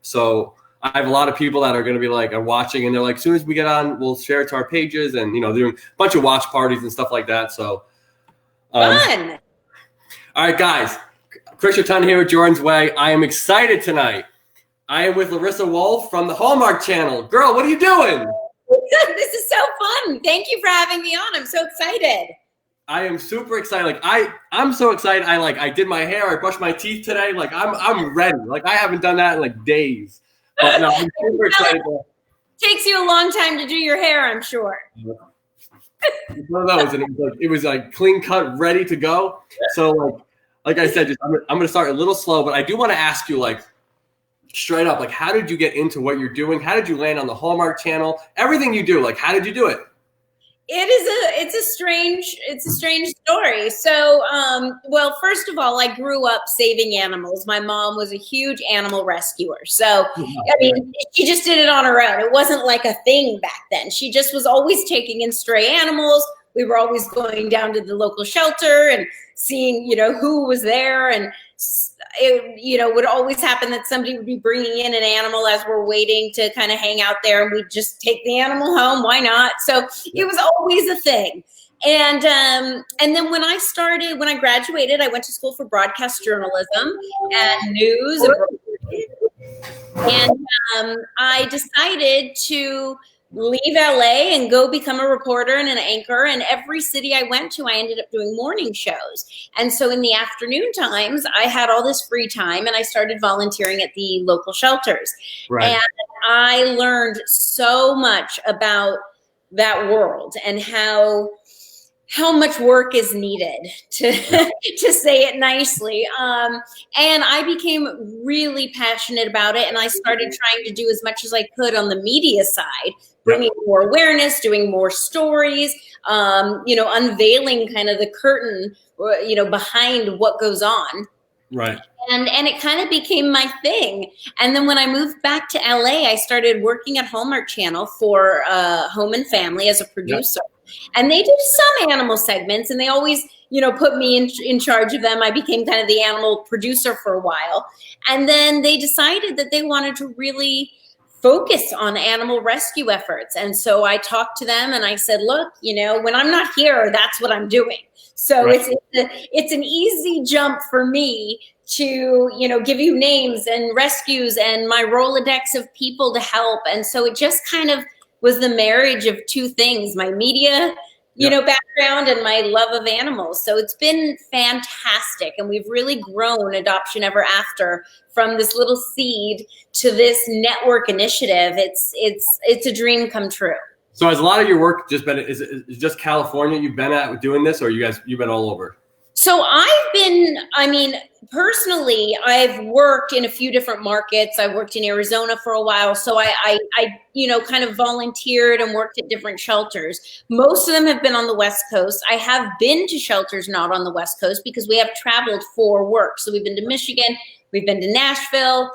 So I have a lot of people that are going to be like are watching, and they're like, as soon as we get on, we'll share it to our pages, and doing a bunch of watch parties and stuff like that. So fun. All right, guys. Chris Rotonda here with Jordan's Way. I am excited tonight. I am with Larissa Wohl from the Hallmark Channel. Girl, what are you doing? This is so fun. Thank you for having me on. I'm so excited. I am super excited. I'm so excited. I did my hair. I brushed my teeth today. I'm ready. I haven't done that in days. But no, I'm super excited. Takes you a long time to do your hair, I'm sure. One of those, and it was clean cut, ready to go. So like I said, I'm going to start a little slow, but I do want to ask you straight up, how did you get into what you're doing? How did you land on the Hallmark Channel? Everything you do, how did you do it? It's a strange story. So, well, first of all, I grew up saving animals. My mom was a huge animal rescuer. So, I mean, she just did it on her own. It wasn't like a thing back then. She just was always taking in stray animals. We were always going down to the local shelter and seeing, who was there. And it, would always happen that somebody would be bringing in an animal as we're waiting to kind of hang out there, and we'd just take the animal home. Why not? So it was always a thing. And then when I graduated, I went to school for broadcast journalism and news. And I decided to leave LA and go become a reporter and an anchor. And every city I went to, I ended up doing morning shows. And so in the afternoon times, I had all this free time, and I started volunteering at the local shelters. Right. And I learned so much about that world and how much work is needed to say it nicely. And I became really passionate about it. And I started trying to do as much as I could on the media side, bringing more awareness, doing more stories, unveiling kind of the curtain, behind what goes on. Right. And it kind of became my thing. And then when I moved back to LA, I started working at Hallmark Channel for Home and Family as a producer. Yep. And they did some animal segments, and they always, put me in charge of them. I became kind of the animal producer for a while. And then they decided that they wanted to really focus on animal rescue efforts. And so I talked to them and I said, look, when I'm not here, that's what I'm doing. So right. It's an easy jump for me to, give you names and rescues and my Rolodex of people to help. And so it just kind of was the marriage of two things, my media, background and my love of animals. So it's been fantastic. And we've really grown Adoption Ever After from this little seed to this network initiative. It's a dream come true. So has a lot of your work just been, is just California you've been at doing this, or you've been all over? So personally, I've worked in a few different markets. I worked in Arizona for a while. So I kind of volunteered and worked at different shelters. Most of them have been on the West Coast. I have been to shelters not on the West Coast because we have traveled for work. So we've been to Michigan, we've been to Nashville,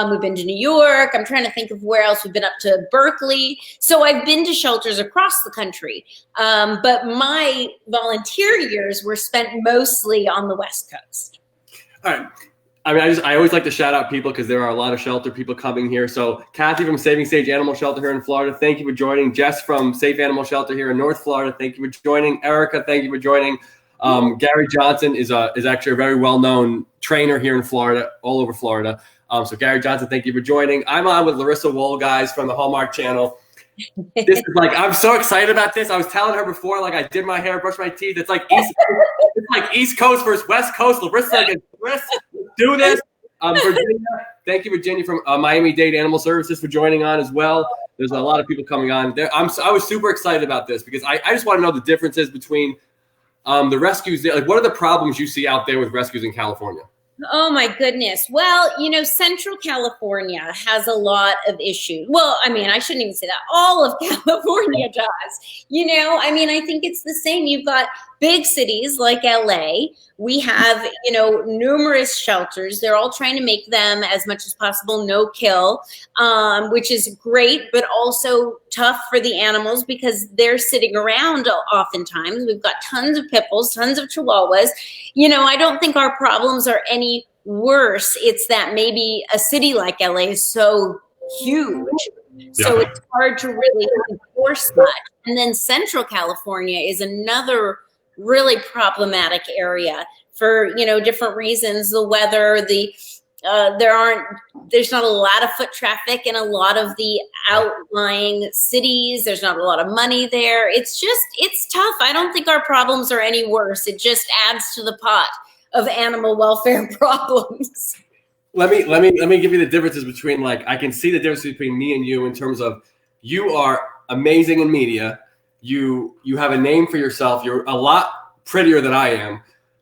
we've been to New York. I'm trying to think of where else. We've been up to Berkeley. So I've been to shelters across the country. But my volunteer years were spent mostly on the West Coast. All right. I always like to shout out people because there are a lot of shelter people coming here. So Kathy from Saving Sage Animal Shelter here in Florida, thank you for joining. Jess from Safe Animal Shelter here in North Florida, thank you for joining. Erica, thank you for joining. Gary Johnson is actually a very well-known trainer here in Florida, all over Florida. So Gary Johnson, thank you for joining. I'm on with Larissa Wohl, guys, from the Hallmark Channel. This is I'm so excited about this. I was telling her before, I did my hair, brushed my teeth. It's like East Coast versus West Coast. Larissa against Chris. Do this. Virginia, thank you, Virginia from Miami-Dade Animal Services for joining on as well. There's a lot of people coming on there. I was super excited about this because I just want to know the differences between the rescues. What are the problems you see out there with rescues in California? Oh, my goodness. Well, Central California has a lot of issues. Well, I shouldn't even say that. All of California does. I think it's the same. You've got big cities like LA. We have, numerous shelters. They're all trying to make them as much as possible no kill, which is great, but also tough for the animals because they're sitting around oftentimes. We've got tons of pit bulls, tons of chihuahuas. I don't think our problems are any worse, it's that maybe a city like LA is so huge. So it's hard to really enforce that. And then Central California is another really problematic area for, different reasons. The weather, there's not a lot of foot traffic in a lot of the outlying cities. There's not a lot of money there. It's tough. I don't think our problems are any worse. It just adds to the pot of animal welfare problems. Let me give you the differences between, I can see the difference between me and you in terms of, you are amazing in media. You have a name for yourself. You're a lot prettier than I am.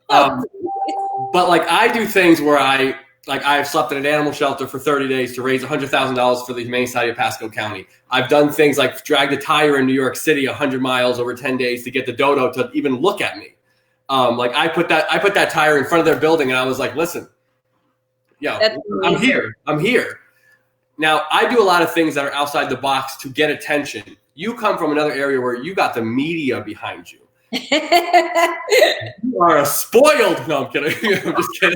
But I do things where I've slept in an animal shelter for 30 days to raise $100,000 for the Humane Society of Pasco County. I've done things like dragged a tire in New York City 100 miles over 10 days to get the dodo to even look at me. I put that tire in front of their building, and I was like, listen, I'm here. Now, I do a lot of things that are outside the box to get attention. You come from another area where you got the media behind you. You are a spoiled. No, I'm kidding. I'm just kidding.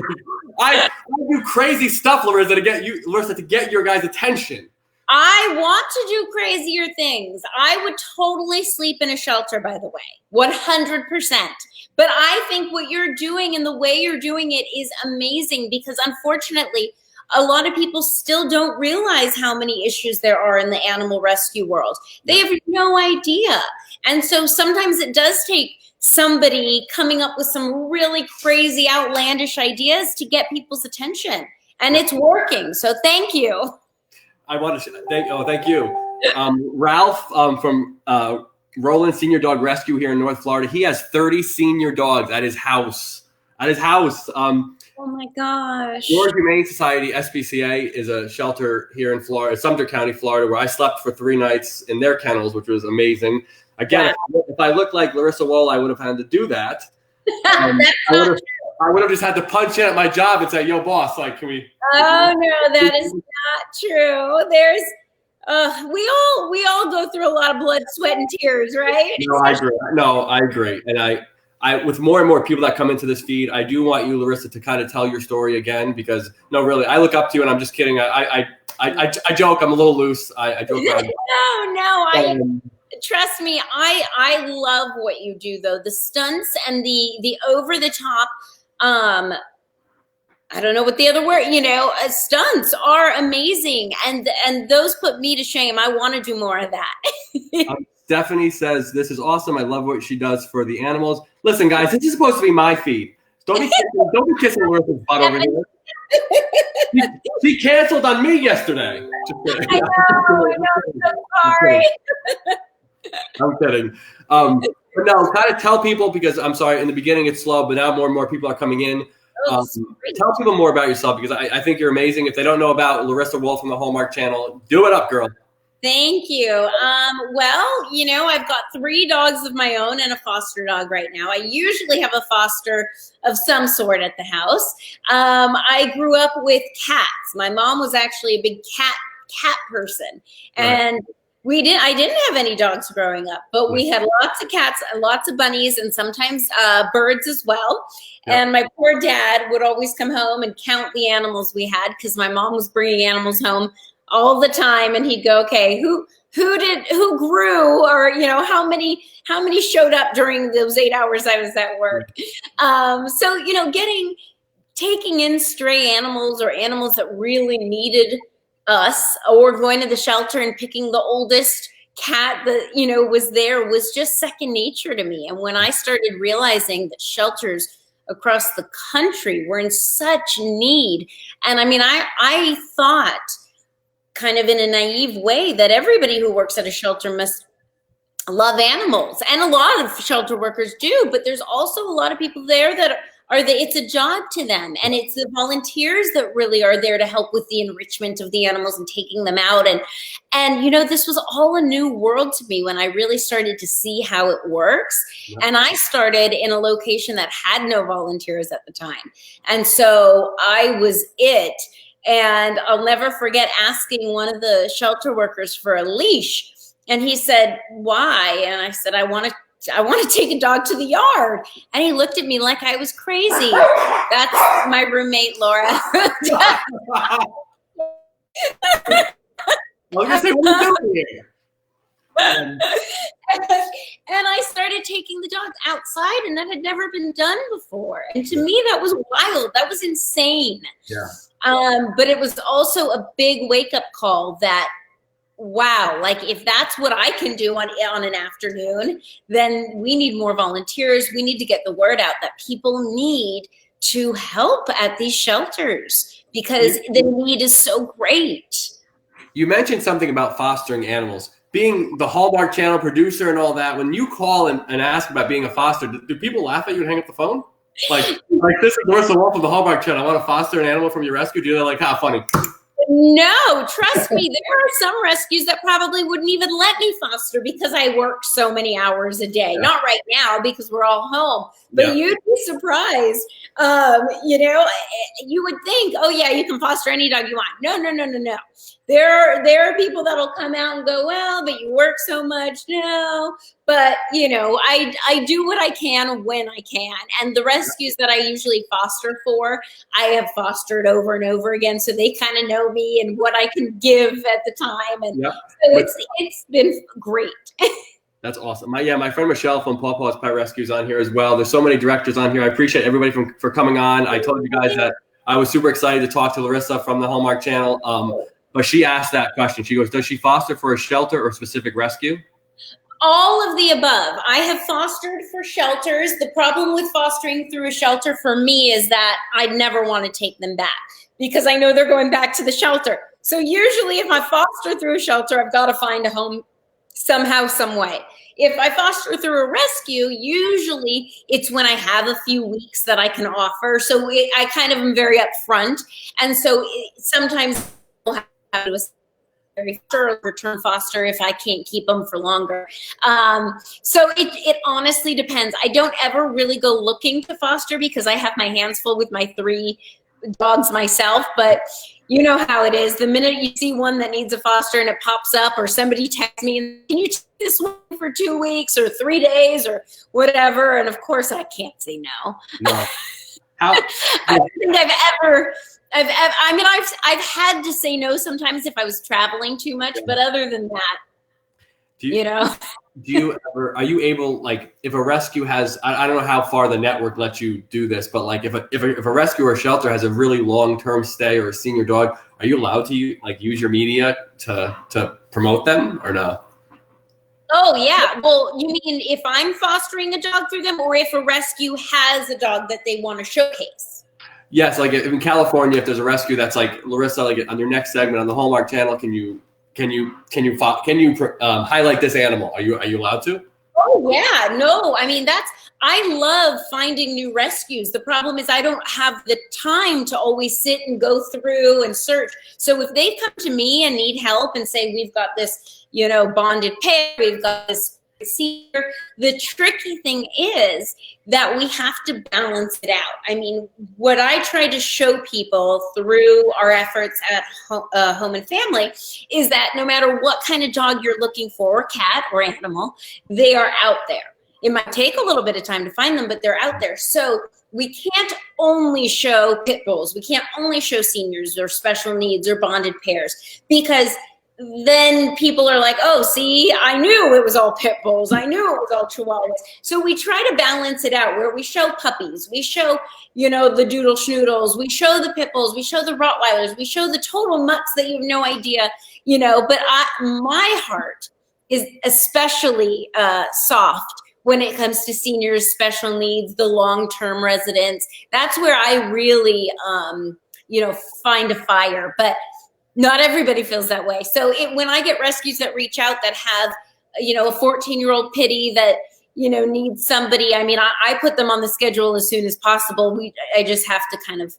I do crazy stuff, Larissa, to get your guys' attention. I want to do crazier things. I would totally sleep in a shelter, by the way, 100%. But I think what you're doing and the way you're doing it is amazing, because unfortunately, a lot of people still don't realize how many issues there are in the animal rescue world. They have no idea. And so sometimes it does take somebody coming up with some really crazy, outlandish ideas to get people's attention. And it's working. So thank you. I want to thank you. Ralph from Roland Senior Dog Rescue here in North Florida. He has 30 senior dogs at his house. Oh my gosh. Florida Humane Society, SPCA, is a shelter here in Florida, Sumter County, Florida, where I slept for 3 nights in their kennels, which was amazing. Again, if I looked like Larissa Wohl, I would have had to do that. I would have just had to punch in at my job and say, "Yo, boss, can we?" Oh no, that is not true. There's we all go through a lot of blood, sweat, and tears, right? No, I agree. And I with more and more people that come into this feed, I do want you, Larissa, to kind of tell your story again, because really, I look up to you, and I'm just kidding. I joke. I'm a little loose. I joke. No. Trust me, I love what you do, though. The stunts and the over the top. I don't know what the other word, stunts are amazing. And those put me to shame. I want to do more of that. Stephanie says, this is awesome. I love what she does for the animals. Listen, guys, this is supposed to be my feed. Don't be kissing Larissa's butt over here. She canceled on me yesterday. I know, I'm so sorry. I'm kidding. But no, kind of tell people, because I'm sorry, in the beginning it's slow, but now more and more people are coming in. Tell people more about yourself, because I think you're amazing. If they don't know about Larissa Wohl from the Hallmark Channel, do it up, girl. Thank you. Well, I've got 3 dogs of my own and a foster dog right now. I usually have a foster of some sort at the house. I grew up with cats. My mom was actually a big cat person. And I didn't have any dogs growing up, but we had lots of cats and lots of bunnies, and sometimes birds as well. Yep. And my poor dad would always come home and count the animals we had, because my mom was bringing animals home all the time, and he'd go, okay, who grew, or how many showed up during those 8 hours I was at work. Taking in stray animals, or animals that really needed us, or going to the shelter and picking the oldest cat that was just second nature to me. And when I started realizing that shelters across the country were in such need, and I thought, kind of in a naive way, that everybody who works at a shelter must love animals, and a lot of shelter workers do, but there's also a lot of people there that it's a job to them, and it's the volunteers that really are there to help with the enrichment of the animals and taking them out. And this was all a new world to me when I really started to see how it works. Yep. And I started in a location that had no volunteers at the time. And so I was it. And I'll never forget asking one of the shelter workers for a leash. And he said, why? And I said, I want to I want to take a dog to the yard. And he looked at me like I was crazy. That's my roommate, Laura. I was gonna say, what are you doing here? And I started taking the dog outside, and that had never been done before. And to me, that was wild. That was insane. Yeah. But it was also a big wake-up call that, wow, like if that's what I can do on an afternoon, then we need more volunteers. We need to get the word out that people need to help at these shelters because the need is so great. You mentioned something about fostering animals. Being the Hallmark Channel producer and all that, when you call and ask about being a foster, do people laugh at you and hang up the phone? Like this is Larissa Wohl from the Hallmark Channel. I want to foster an animal from your rescue. Do you like, how funny? No, trust me, there are some rescues that probably wouldn't even let me foster because I work so many hours a day. Yeah. Not right now because we're all home, but you'd be surprised. You would think, oh yeah, you can foster any dog you want. No. There are people that'll come out and go, well, but you work so much. No, but I do what I can when I can. And the rescues that I usually foster for, I have fostered over and over again. So they kind of know me and what I can give at the time. And so it's been great. That's awesome. My friend Michelle from Paw Paw's Pet Rescues on here as well. There's so many directors on here. I appreciate everybody for coming on. I told you guys that I was super excited to talk to Larissa from the Hallmark Channel. But she asked that question. She goes, does she foster for a shelter or specific rescue? All of the above. I have fostered for shelters. The problem with fostering through a shelter for me is that I never want to take them back because I know they're going back to the shelter. So usually if I foster through a shelter, I've got to find a home somehow, some way. If I foster through a rescue, usually it's when I have a few weeks that I can offer. So I kind of am very upfront. And so sometimes I'll have to very thorough return foster if I can't keep them for longer. So it honestly depends. I don't ever really go looking to foster because I have my hands full with my 3 dogs myself, but you know how it is. The minute you see one that needs a foster and it pops up or somebody texts me, can you take this one for 2 weeks or 3 days or whatever? And of course I can't say no. No. I don't think I've had to say no sometimes if I was traveling too much, but other than that, are you able, like, if a rescue has, I don't know how far the network lets you do this, but like if a rescue or shelter has a really long-term stay or a senior dog, are you allowed to use your media to promote them or no? Oh yeah. Well, you mean if I'm fostering a dog through them or if a rescue has a dog that they want to showcase? Yes, like in California, if there's a rescue that's like, Larissa, like on your next segment on the Hallmark Channel, can you highlight this animal? Are you allowed to? Oh yeah, no. I mean, I love finding new rescues. The problem is I don't have the time to always sit and go through and search. So if they come to me and need help and say, we've got this, bonded pair, we've got this senior, the tricky thing is that we have to balance it out. I mean, what I try to show people through our efforts at Home and Family is that no matter what kind of dog you're looking for, cat or animal, they are out there. It might take a little bit of time to find them, but they're out there. So we can't only show pit bulls. We can't only show seniors or special needs or bonded pairs because then people are like, oh, see, I knew it was all pit bulls. I knew it was all chihuahuas. So we try to balance it out where we show puppies. We show, the doodle schnoodles. We show the pit bulls. We show the Rottweilers. We show the total mutts that you have no idea, but my heart is especially soft when it comes to seniors, special needs, the long-term residents. That's where I really, find a fire. But not everybody feels that way. So when I get rescues that reach out that have, a 14-year-old pitty that, needs somebody, I mean, I put them on the schedule as soon as possible. I just have to kind of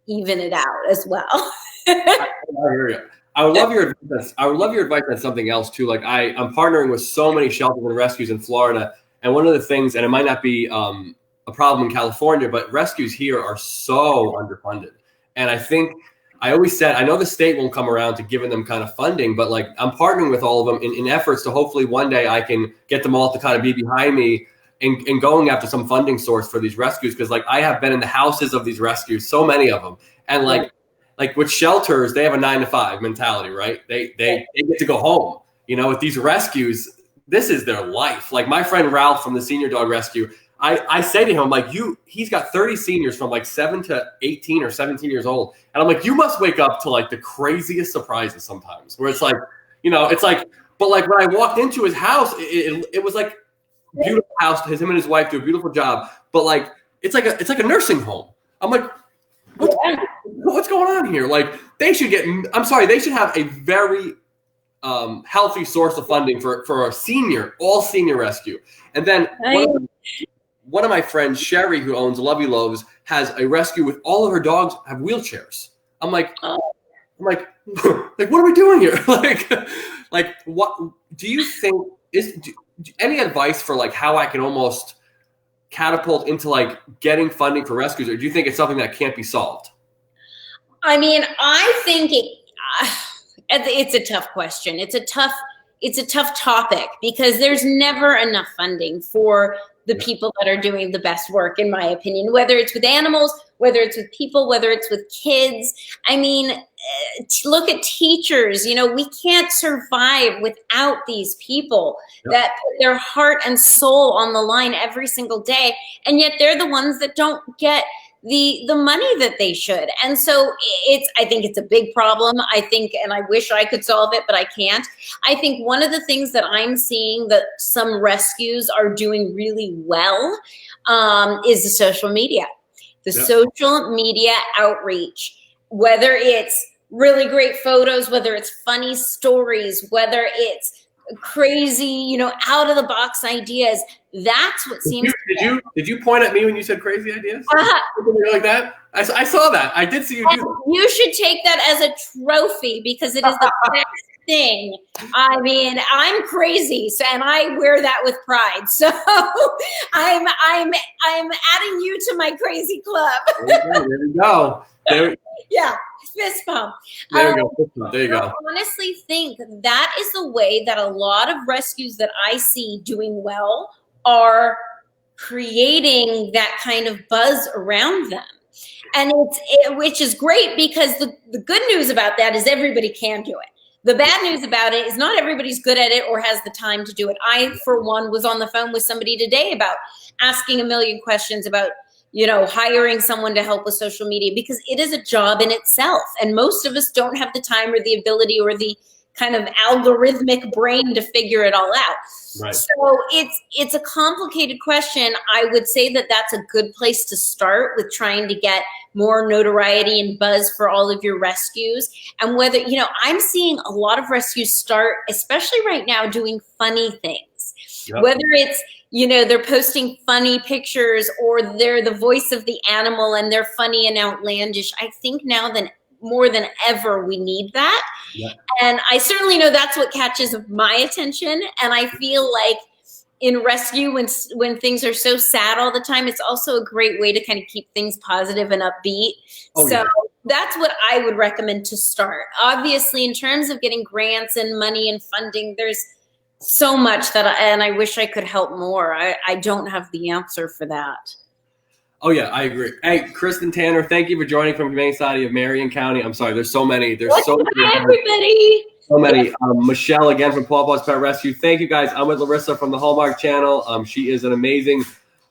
even it out as well. I hear you. I would love your advice. I would love your advice on something else too. Like I'm partnering with so many shelters and rescues in Florida. And one of the things, and it might not be a problem in California, but rescues here are so underfunded. And I think I always said, I know the state won't come around to giving them kind of funding, but like I'm partnering with all of them in efforts to hopefully one day I can get them all to kind of be behind me and going after some funding source for these rescues. Cause like I have been in the houses of these rescues, so many of them. And like with shelters, they have a 9 to 5 mentality, right? They get to go home, you know, with these rescues, this is their life. Like my friend Ralph from the Senior Dog Rescue, I say to him, like, he's got 30 seniors from like 7 to 18 or 17 years old. And I'm like, you must wake up to like the craziest surprises sometimes where it's like, you know, it's like, but like when I walked into his house, it was like beautiful house. Him and his wife do a beautiful job, but like, it's like a nursing home. I'm like, what's going on here? Like they should have a very healthy source of funding for a all senior rescue. And then one of my friends, Sherry, who owns Lovey Loves, has a rescue with all of her dogs have wheelchairs. I'm like, what are we doing here? like what do you think any advice for like how I can almost catapult into like getting funding for rescues, or do you think it's something that can't be solved? I mean, I think it's a tough question. It's a tough topic because there's never enough funding for the people that are doing the best work, in my opinion, whether it's with animals, whether it's with people, whether it's with kids. I mean, look at teachers. You know, we can't survive without these people that put their heart and soul on the line every single day. And yet they're the ones that don't get the money that they should. And so I think it's a big problem. I think, and I wish I could solve it, but I can't. I think one of the things that I'm seeing that some rescues are doing really well is the social media. Social media outreach, whether it's really great photos, whether it's funny stories, whether it's crazy, you know, out of the box ideas. That's what seems. Did you point at me when you said crazy ideas? Like that? I saw that. I did see you do that. You should take that as a trophy because it is the best thing. I mean, I'm crazy, and I wear that with pride. So I'm adding you to my crazy club. There you go. Yeah. Fist bump. There you go. There you go. I honestly think that is the way that a lot of rescues that I see doing well are creating that kind of buzz around them. And which is great because the good news about that is everybody can do it. The bad news about it is not everybody's good at it or has the time to do it. I, for one, was on the phone with somebody today about asking a million questions about, you know, hiring someone to help with social media because it is a job in itself. And most of us don't have the time or the ability or the kind of algorithmic brain to figure it all out. Right. So it's a complicated question. I would say that that's a good place to start with trying to get more notoriety and buzz for all of your rescues. And whether, you know, I'm seeing a lot of rescues start, especially right now, doing funny things. Yep. Whether it's, you know, they're posting funny pictures or they're the voice of the animal and they're funny and outlandish. I think now more than ever, we need that. Yeah. And I certainly know that's what catches my attention. And I feel like in rescue, when things are so sad all the time, it's also a great way to kind of keep things positive and upbeat. That's what I would recommend to start. Obviously, in terms of getting grants and money and funding, there's so much and I wish I could help more. I don't have the answer for that. Oh yeah, I agree. Hey, Kristen Tanner, thank you for joining from Humane Society of Marion County. I'm sorry, there's so many. Hi, everybody. So many. Michelle again from Paw Paws Pet Rescue. Thank you guys. I'm with Larissa from the Hallmark Channel. She is an amazing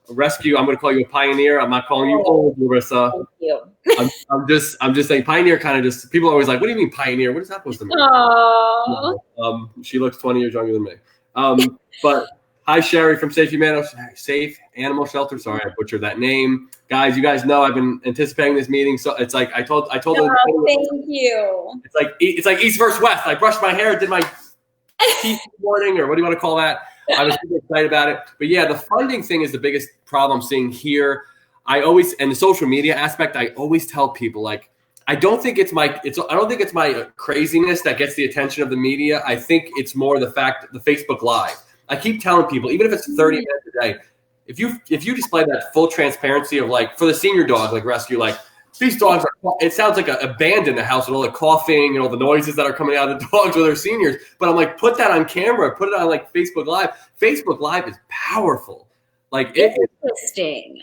rescue. I'm going to call you a pioneer. I'm not calling you old, Larissa. Thank you. I'm just saying pioneer. Kind of just people are always like, what do you mean pioneer? What is that supposed to mean? Aww. She looks 20 years younger than me. But hi, Sherry from Safe Animal Shelter. Sorry, I butchered that name. Guys, you guys know I've been anticipating this meeting. So it's like I told them. Thank you. It's like East versus West. I brushed my hair, did my teeth this morning, or what do you want to call that? I was super excited about it. But yeah, the funding thing is the biggest problem I'm seeing here. And the social media aspect, I always tell people, like, I don't think it's my craziness that gets the attention of the media. I think it's more the fact the Facebook Live. I keep telling people, even if it's 30 minutes a day, if you display that full transparency of, like, for the senior dog, like rescue, like these dogs are, it sounds like a band in the house with all the coughing and all the noises that are coming out of the dogs with their seniors. But I'm like, put that on camera, put it on like Facebook Live. Facebook Live is powerful. Like Interesting.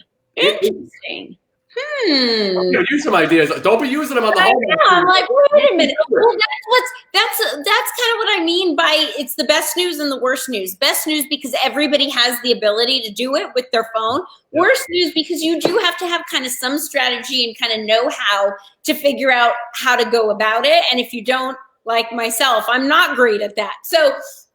Use some ideas. Don't be using them on the home. I'm like, wait a minute. Well, that's kind of what I mean by it's the best news and the worst news. Best news because everybody has the ability to do it with their phone. Yeah. Worst news because you do have to have kind of some strategy and kind of know how to figure out how to go about it. And if you don't, like myself, I'm not great at that. So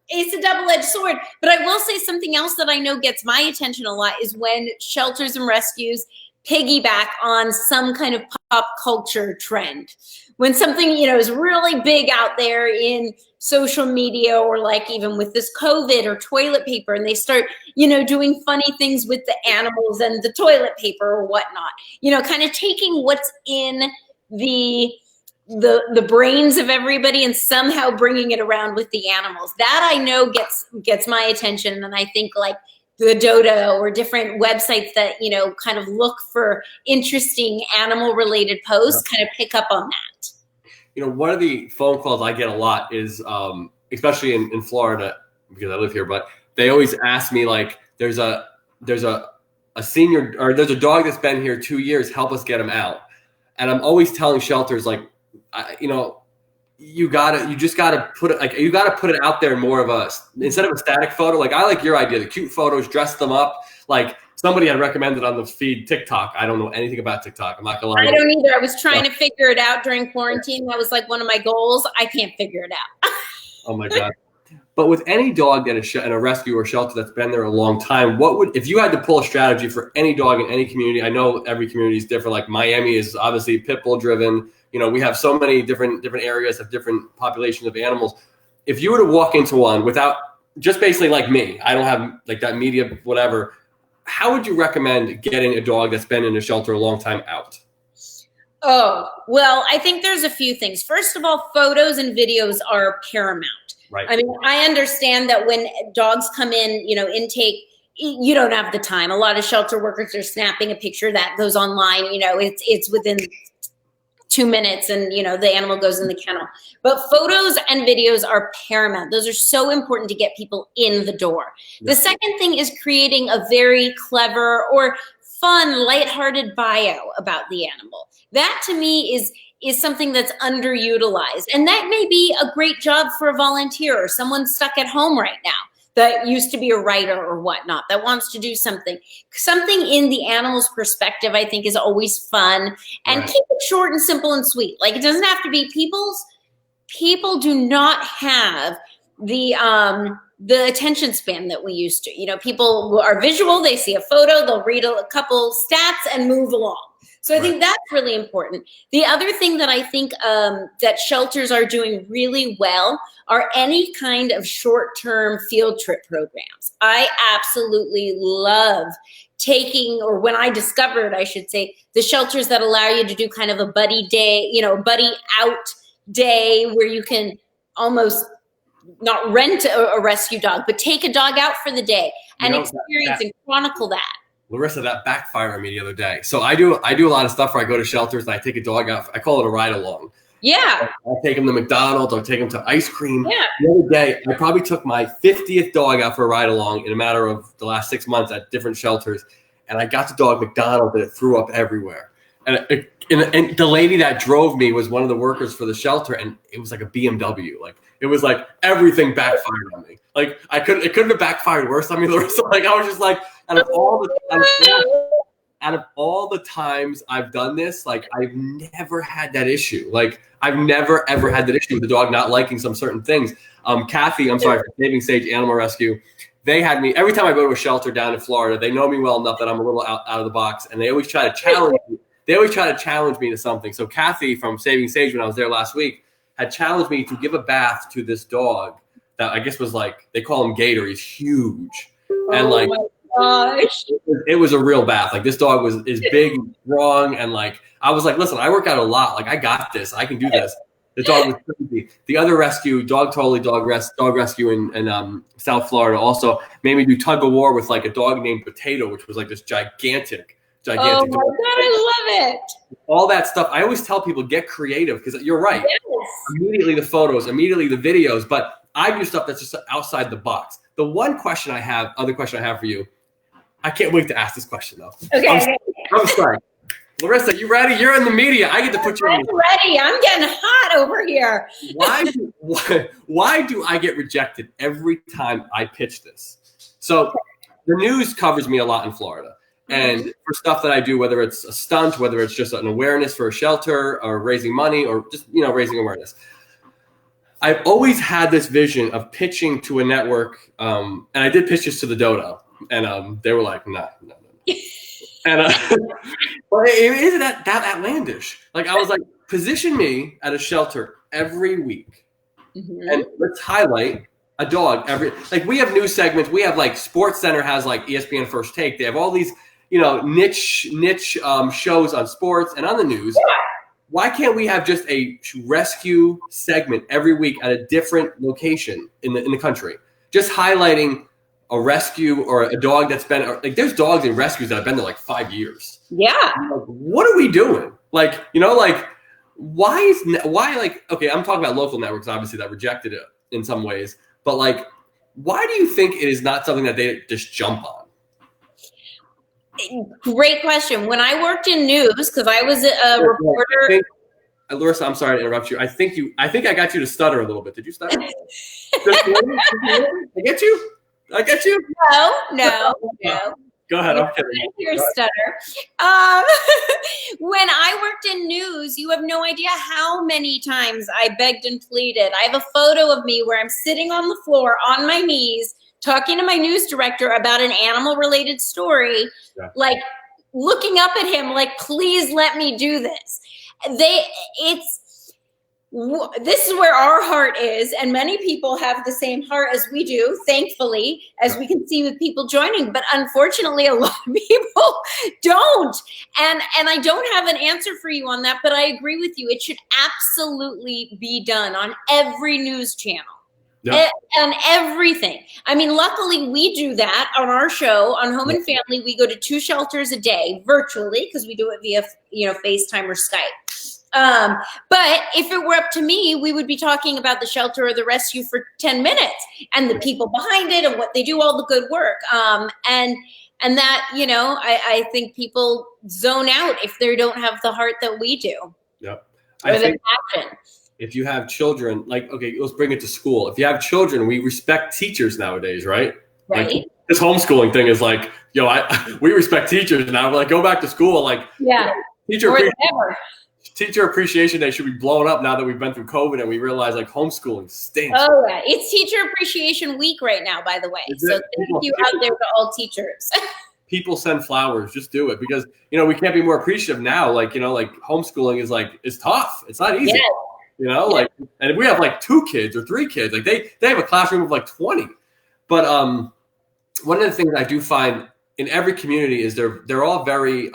it's a double-edged sword. But I will say something else that I know gets my attention a lot is when shelters and rescues piggyback on some kind of pop culture trend. When something, is really big out there in social media or like even with this COVID or toilet paper, and they start, doing funny things with the animals and the toilet paper or whatnot, kind of taking what's in the brains of everybody and somehow bringing it around with the animals. That I know gets my attention. And I think like the Dota or different websites that, kind of look for interesting animal related posts kind of pick up on that. One of the phone calls I get a lot is, especially in Florida, because I live here, but they always ask me like, there's a senior, or there's a dog that's been here 2 years, help us get him out. And I'm always telling shelters like, you just gotta put it out there more of instead of a static photo. Like I like your idea, the cute photos, dress them up. Like somebody had recommended on the feed TikTok. I don't know anything about TikTok. I'm not gonna lie. I don't either. I was trying to figure it out during quarantine. That was like one of my goals. I can't figure it out. Oh my God. But with any dog that is in a rescue or shelter that's been there a long time, if you had to pull a strategy for any dog in any community? I know every community is different. Like Miami is obviously pit bull driven. We have so many different areas of different populations of animals. If you were to walk into one without just basically like me, I don't have like that media, whatever. How would you recommend getting a dog that's been in a shelter a long time out? Oh, well, I think there's a few things. First of all, photos and videos are paramount. Right. I mean, I understand that when dogs come in, intake, you don't have the time. A lot of shelter workers are snapping a picture that goes online. It's within 2 minutes and, the animal goes in the kennel. But photos and videos are paramount. Those are so important to get people in the door. Yeah. The second thing is creating a very clever or fun, lighthearted bio about the animal. That to me is something that's underutilized. And that may be a great job for a volunteer or someone stuck at home right now that used to be a writer or whatnot that wants to do something in the animal's perspective. I think is always fun, and keep it short and simple and sweet. Like it doesn't have to be people do not have the attention span that we used to. People are visual. They see a photo, they'll read a couple stats and move along. So I think that's really important. The other thing that I think that shelters are doing really well are any kind of short-term field trip programs. I absolutely love when I discovered, I should say, the shelters that allow you to do kind of a buddy day, buddy out day where you can almost not rent a rescue dog, but take a dog out for the day and experience and chronicle that. Larissa, that backfired on me the other day. So I do a lot of stuff where I go to shelters and I take a dog out. I call it a ride along. Yeah. I'll take them to McDonald's. I'll take them to ice cream. Yeah. The other day, I probably took my 50th dog out for a ride along in a matter of the last 6 months at different shelters. And I got the dog McDonald's and it threw up everywhere. And the lady that drove me was one of the workers for the shelter. And it was like a BMW. Like it was like everything backfired on me. Like it couldn't have backfired worse on me, Larissa. Like I was just like, out of all the times I've done this, like I've never had that issue. Like I've never ever had that issue with the dog not liking some certain things. Kathy, I'm sorry, for Saving Sage Animal Rescue, they had me every time I go to a shelter down in Florida. They know me well enough that I'm a little out of the box, and they always try to challenge me. They always try to challenge me to something. So Kathy from Saving Sage, when I was there last week, had challenged me to give a bath to this dog that I guess was like, they call him Gator. He's huge, and like. Gosh. It was a real bath. Like this dog is big and strong, and like I was like, listen, I work out a lot. Like I got this. I can do this. The dog was crazy. The other rescue, dog rescue in South Florida also made me do tug of war with like a dog named Potato, which was like this gigantic Oh gigantic. my God, I love it. All that stuff. I always tell people, get creative, because you're right. Yes. Immediately the photos, immediately the videos, but I do stuff that's just outside the box. The other question I have for you, I can't wait to ask this question though. Okay. I'm sorry. Larissa, you ready? You're in the media. I get to put you I'm ready. I'm getting hot over here. Why do I get rejected every time I pitch this? So the news covers me a lot in Florida. And for stuff that I do, whether it's a stunt, whether it's just an awareness for a shelter or raising money or just, raising awareness, I've always had this vision of pitching to a network. And I did pitch this to the Dodo, and they were like, no. And but isn't that outlandish? Like, I was like, position me at a shelter every week, and let's highlight a dog we have news segments. We have like Sports Center has like ESPN First Take. They have all these niche shows on sports and on the news. Yeah. Why can't we have just a rescue segment every week at a different location in the country, just highlighting a rescue or a dog that's been like, there's dogs in rescues that have been there like 5 years. Yeah. Like, what are we doing? Like, why okay, I'm talking about local networks, obviously, that rejected it in some ways, but like, why do you think it is not something that they just jump on? Great question. When I worked in news, because I was a reporter. Larissa, I'm sorry to interrupt you. I think I got you to stutter a little bit. Did you stutter? I get you? No. Go ahead. I'm kidding. Your stutter. When I worked in news, you have no idea how many times I begged and pleaded. I have a photo of me where I'm sitting on the floor on my knees talking to my news director about an animal-related story, like looking up at him, like, please let me do this. This is where our heart is, and many people have the same heart as we do, thankfully, as we can see with people joining, but unfortunately a lot of people don't. And I don't have an answer for you on that, but I agree with you. It should absolutely be done on every news channel. Yep. And everything. I mean, luckily we do that on our show on Home and Family. We go to 2 shelters a day virtually, because we do it via, FaceTime or Skype. But if it were up to me, we would be talking about the shelter or the rescue for 10 minutes and the people behind it and what they do, all the good work. And that, I think people zone out if they don't have the heart that we do. Yep. Or the passion. If you have children, like, okay, let's bring it to school. If you have children, we respect teachers nowadays, right? Right. Like, this homeschooling thing is like, we respect teachers now. We're like, go back to school. Like, Teacher Appreciation Day should be blown up now that we've been through COVID and we realize like homeschooling stinks. Oh, yeah. It's Teacher Appreciation Week right now, by the way. So thank you out there to all teachers. People send flowers. Just do it, because, we can't be more appreciative now. Like, like homeschooling is like, it's tough. It's not easy. Yes. And we have like 2 kids or 3 kids. Like they have a classroom of like 20. But one of the things I do find in every community is they're all very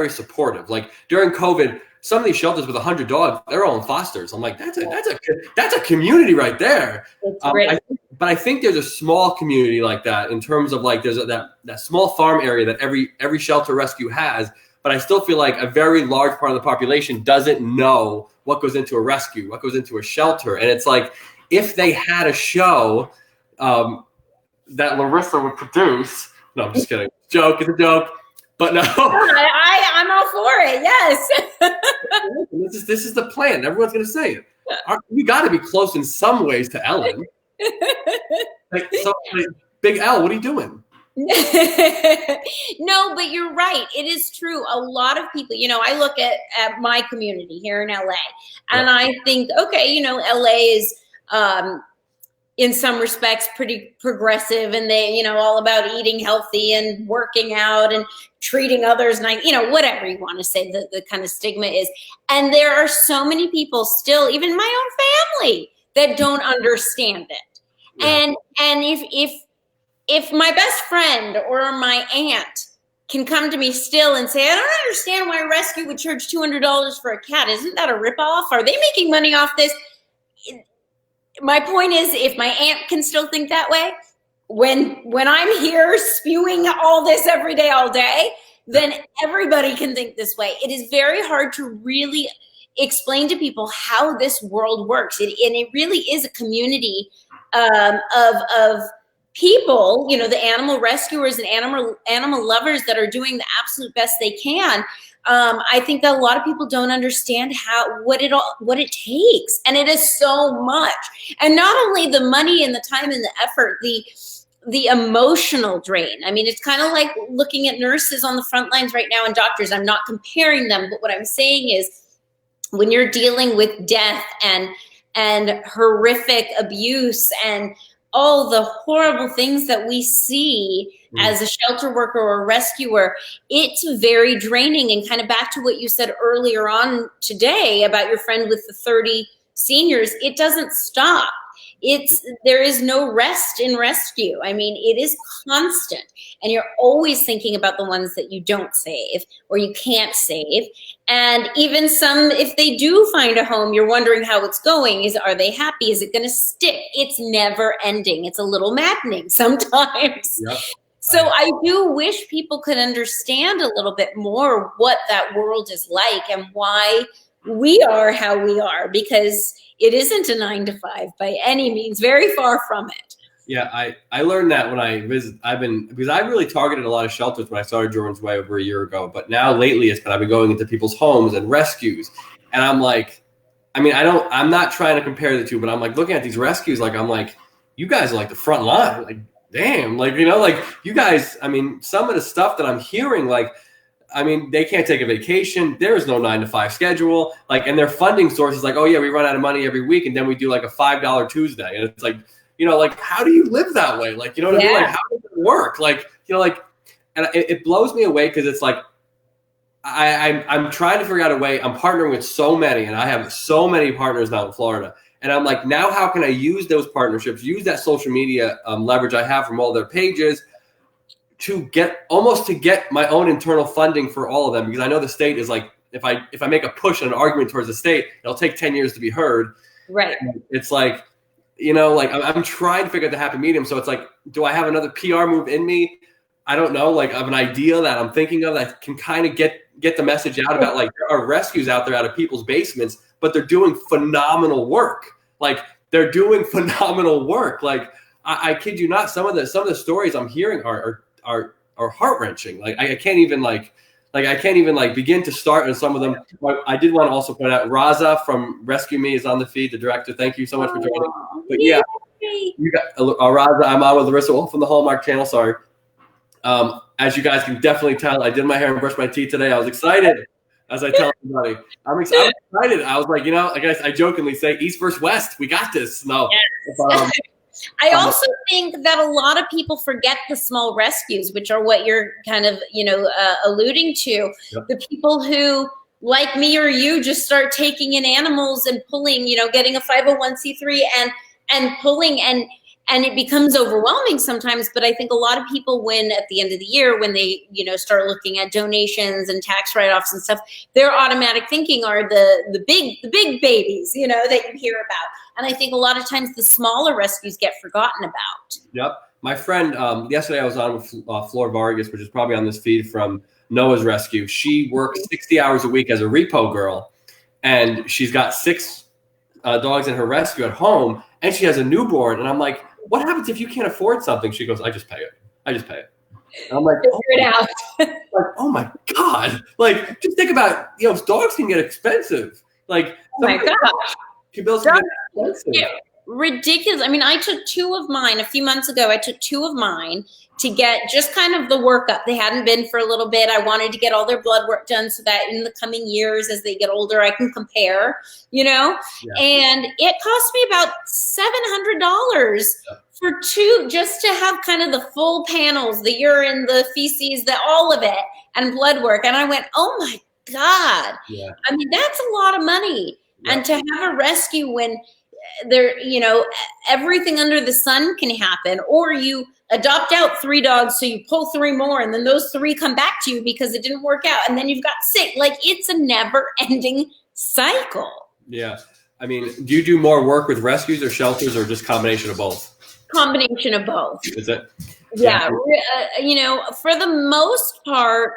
supportive. Like during COVID, some of these shelters with 100 dogs, they're all in fosters. I'm like, that's a community right there. Great. But I think there's a small community like that in terms of like there's that small farm area that every shelter rescue has. But I still feel like a very large part of the population doesn't know what goes into a rescue, what goes into a shelter. And it's like, if they had a show that Larissa would produce. No, I'm just kidding. It's a joke. But no. I'm all for it. Yes. This is the plan. Everyone's going to say it. You got to be close in some ways to Ellen. Big L, what are you doing? No, but you're right. It is true. A lot of people, I look at my community here in LA and I think, okay, LA is in some respects pretty progressive, and they, all about eating healthy and working out and treating others nice, whatever you want to say the kind of stigma is. And there are so many people still, even my own family, that don't understand it. Yeah. And if my best friend or my aunt can come to me still and say, I don't understand why rescue would charge $200 for a cat. Isn't that a ripoff? Are they making money off this? My point is, if my aunt can still think that way, when I'm here spewing all this every day, all day, then everybody can think this way. It is very hard to really explain to people how this world works. And it really is a community of people, you know, the animal rescuers and animal lovers that are doing the absolute best they can. I think that a lot of people don't understand what it takes, and it is so much. And not only the money and the time and the effort, the emotional drain. I mean, it's kind of like looking at nurses on the front lines right now and doctors. I'm not comparing them, but what I'm saying is, when you're dealing with death and horrific abuse and all the horrible things that we see as a shelter worker or a rescuer, it's very draining. And kind of back to what you said earlier on today about your friend with the 30 seniors, it doesn't stop. There is no rest in rescue. I mean, it is constant, and you're always thinking about the ones that you don't save or you can't save. And even some, if they do find a home, you're wondering how it's going. Are they happy? Is it going to stick? It's never ending. It's a little maddening sometimes. Yep. So I do wish people could understand a little bit more what that world is like and why we are how we are, because it isn't a 9-to-5 by any means, very far from it. Yeah, I learned that when I visit. Because I really targeted a lot of shelters when I started Jordan's Way over a year ago. But now lately I've been going into people's homes and rescues. And I'm like, I mean, I'm not trying to compare the two, but I'm like looking at these rescues, like, I'm like, you guys are like the front line. Like, damn, like, you know, like you guys, I mean, some of the stuff that I'm hearing, like, I mean, they can't take a vacation. There is no 9-to-5 schedule. Like, and their funding source is like, oh yeah, we run out of money every week, and then we do like a $5 Tuesday, and it's like, you know, like, how do you live that way? Like, you know what I mean? Like, how does it work? Like, you know, like, and it blows me away because it's like, I'm trying to figure out a way. I'm partnering with so many, and I have so many partners now in Florida, and I'm like, now how can I use those partnerships, use that social media leverage I have from all their pages, to get my own internal funding for all of them, because I know the state is like, if I make a push and an argument towards the state, it'll take 10 years to be heard. Right. And it's like, you know, like I'm trying to figure out the happy medium. So it's like, do I have another PR move in me? I don't know, like, of an idea that I'm thinking of that can kind of get the message out about, like, there are rescues out there out of people's basements, but they're doing phenomenal work. Like, they're doing phenomenal work. Like, I kid you not, some of the stories I'm hearing are heart-wrenching. Like, I can't even begin to start on some of them. I did want to also point out, Raza from Rescue Me is on the feed, the director. Thank you so much for joining. But yeah, you got Raza. I'm on with Larissa Wohl from the Hallmark Channel. Sorry. As you guys can definitely tell, I did my hair and brushed my teeth today. I was excited, as I tell everybody. I'm excited. I was like, you know, I guess I jokingly say East versus West. We got this. No. Yes. I also think that a lot of people forget the small rescues, which are what you're kind of, you know, alluding to. Yep. The people who, like me or you, just start taking in animals and pulling, you know, getting a 501c3 and pulling, and it becomes overwhelming sometimes. But I think a lot of people, when at the end of the year, when they, you know, start looking at donations and tax write-offs and stuff, their automatic thinking are the big babies, you know, that you hear about. And I think a lot of times the smaller rescues get forgotten about. Yep. My friend, yesterday I was on with Flor Vargas, which is probably on this feed, from Noah's Rescue. She works 60 hours a week as a repo girl, and she's got 6 dogs in her rescue at home, and she has a newborn. And I'm like, what happens if you can't afford something? She goes, I just pay it. And I'm like, figure it out. Like, oh my God. Like, just think about, you know, dogs can get expensive. Like, oh my gosh. Bills can get expensive. Yeah, ridiculous. I mean, I took 2 of mine a few months ago. I took 2 of mine to get just kind of the workup. They hadn't been for a little bit. I wanted to get all their blood work done so that in the coming years, as they get older, I can compare, you know. Yeah. And it cost me about $700 for 2, just to have kind of the full panels, the urine, the feces, all of it, and blood work. And I went, oh my God. Yeah. I mean, that's a lot of money. Yeah. And to have a rescue when there, you know, everything under the sun can happen, or you adopt out 3 dogs, so you pull 3 more, and then those 3 come back to you because it didn't work out, and then you've got 6. Like, it's a never-ending cycle. Yeah. I mean, do you do more work with rescues or shelters, or just combination of both? Combination of both. Is it? Yeah. You know, for the most part,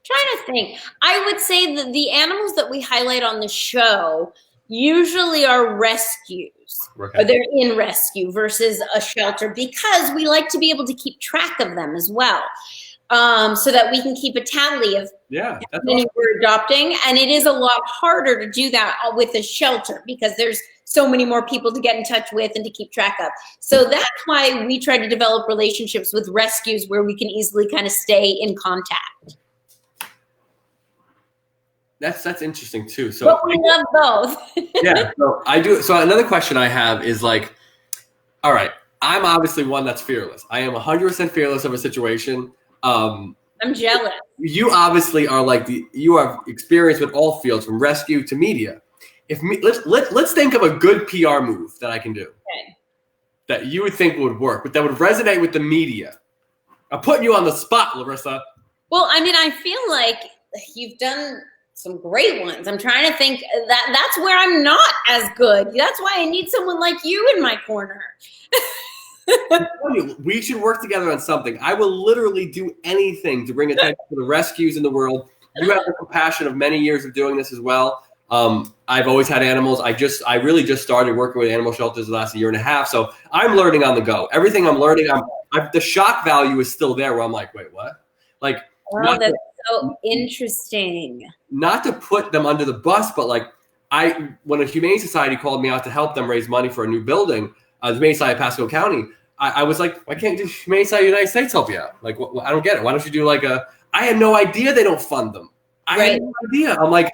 Trying to think. I would say that the animals that we highlight on the show usually are rescues. Okay. Or they're in rescue versus a shelter because we like to be able to keep track of them as well. So that we can keep a tally of how many we're adopting. And it is a lot harder to do that with a shelter because there's so many more people to get in touch with and to keep track of. So that's why we try to develop relationships with rescues where we can easily kind of stay in contact. That's interesting too. So but we love both. Yeah, so I do. So another question I have is like, all right, I'm obviously one that's fearless. I am 100% fearless of a situation. I'm jealous. You obviously are like you have experience with all fields from rescue to media. Let's think of a good PR move that I can do that you would think would work, but that would resonate with the media. I'm putting you on the spot, Larissa. Well, I mean, I feel like you've done some great ones. I'm trying to think that's where I'm not as good. That's why I need someone like you in my corner. We should work together on something. I will literally do anything to bring attention to the rescues in the world. You have the compassion of many years of doing this as well. I've always had animals. I really just started working with animal shelters the last year and a half. So I'm learning on the go. Everything I'm learning, the shock value is still there where I'm like, wait, what? Like, wow, that's so interesting. Not to put them under the bus, but like when a Humane Society called me out to help them raise money for a new building, the Humane Society of Pasco County, I was like, why can't the Humane Society of the United States help you out? Like, I don't get it. Why don't you do like I had no idea they don't fund them. I had no idea. I'm like,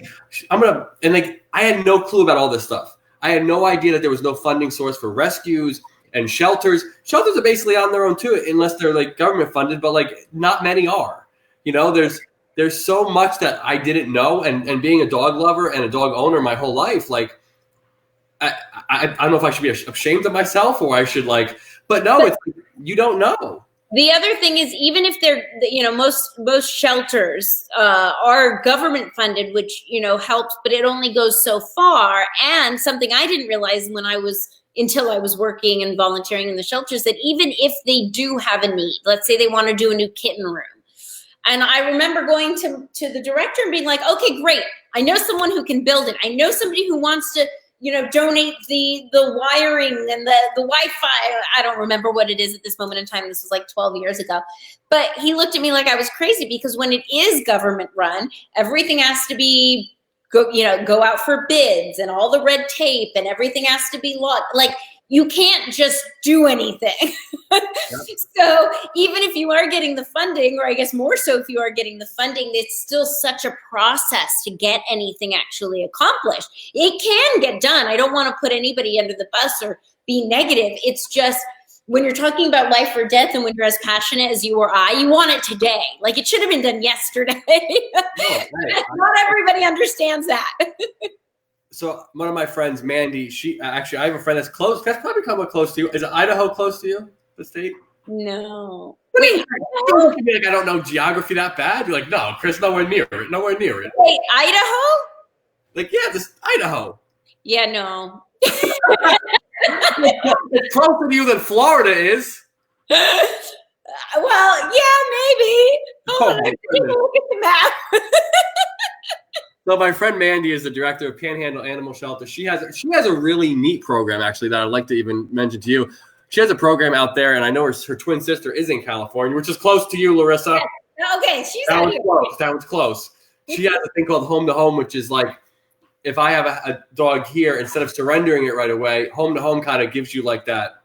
I had no clue about all this stuff. I had no idea that there was no funding source for rescues and shelters. Shelters are basically on their own too, unless they're like government funded, but like not many are. You know, there's so much that I didn't know, and being a dog lover and a dog owner my whole life, like I don't know if I should be ashamed of myself or I should like, but no, it's you don't know. The other thing is, even if they're, most shelters are government funded, which, helps, but it only goes so far. And something I didn't realize until I was working and volunteering in the shelters, that even if they do have a need, let's say they want to do a new kitten room. And I remember going to the director and being like, okay, great. I know someone who can build it. I know somebody who wants to, donate the wiring and the Wi-Fi. I don't remember what it is at this moment in time. This was like 12 years ago. But he looked at me like I was crazy because when it is government run, everything has to be, go out for bids and all the red tape and everything has to be locked. Like, you can't just do anything. Yep. So even if you are getting the funding, or I guess more so if you are getting the funding, it's still such a process to get anything actually accomplished. It can get done. I don't want to put anybody under the bus or be negative. It's just when you're talking about life or death and when you're as passionate as you or I, you want it today. Like it should have been done yesterday. Right. Not everybody understands that. So one of my friends, Mandy, I have a friend that's close. That's probably somewhat close to you. Is Idaho close to you, the state? No. Wait, you can be like, I don't know geography that bad. You're like, no, Chris, nowhere near it. Nowhere near it. Wait, Idaho? Like, yeah, this Idaho. Yeah, no. It's closer to you than Florida is. Well, yeah, maybe. Look at the map. So my friend Mandy is the director of Panhandle Animal Shelter. She has a really neat program, actually, that I'd like to even mention to you. She has a program out there, and I know her twin sister is in California, which is close to you, Larissa. Okay, she's out here. That one's close. She has a thing called Home to Home, which is like, if I have a dog here, instead of surrendering it right away, Home to Home kind of gives you like that.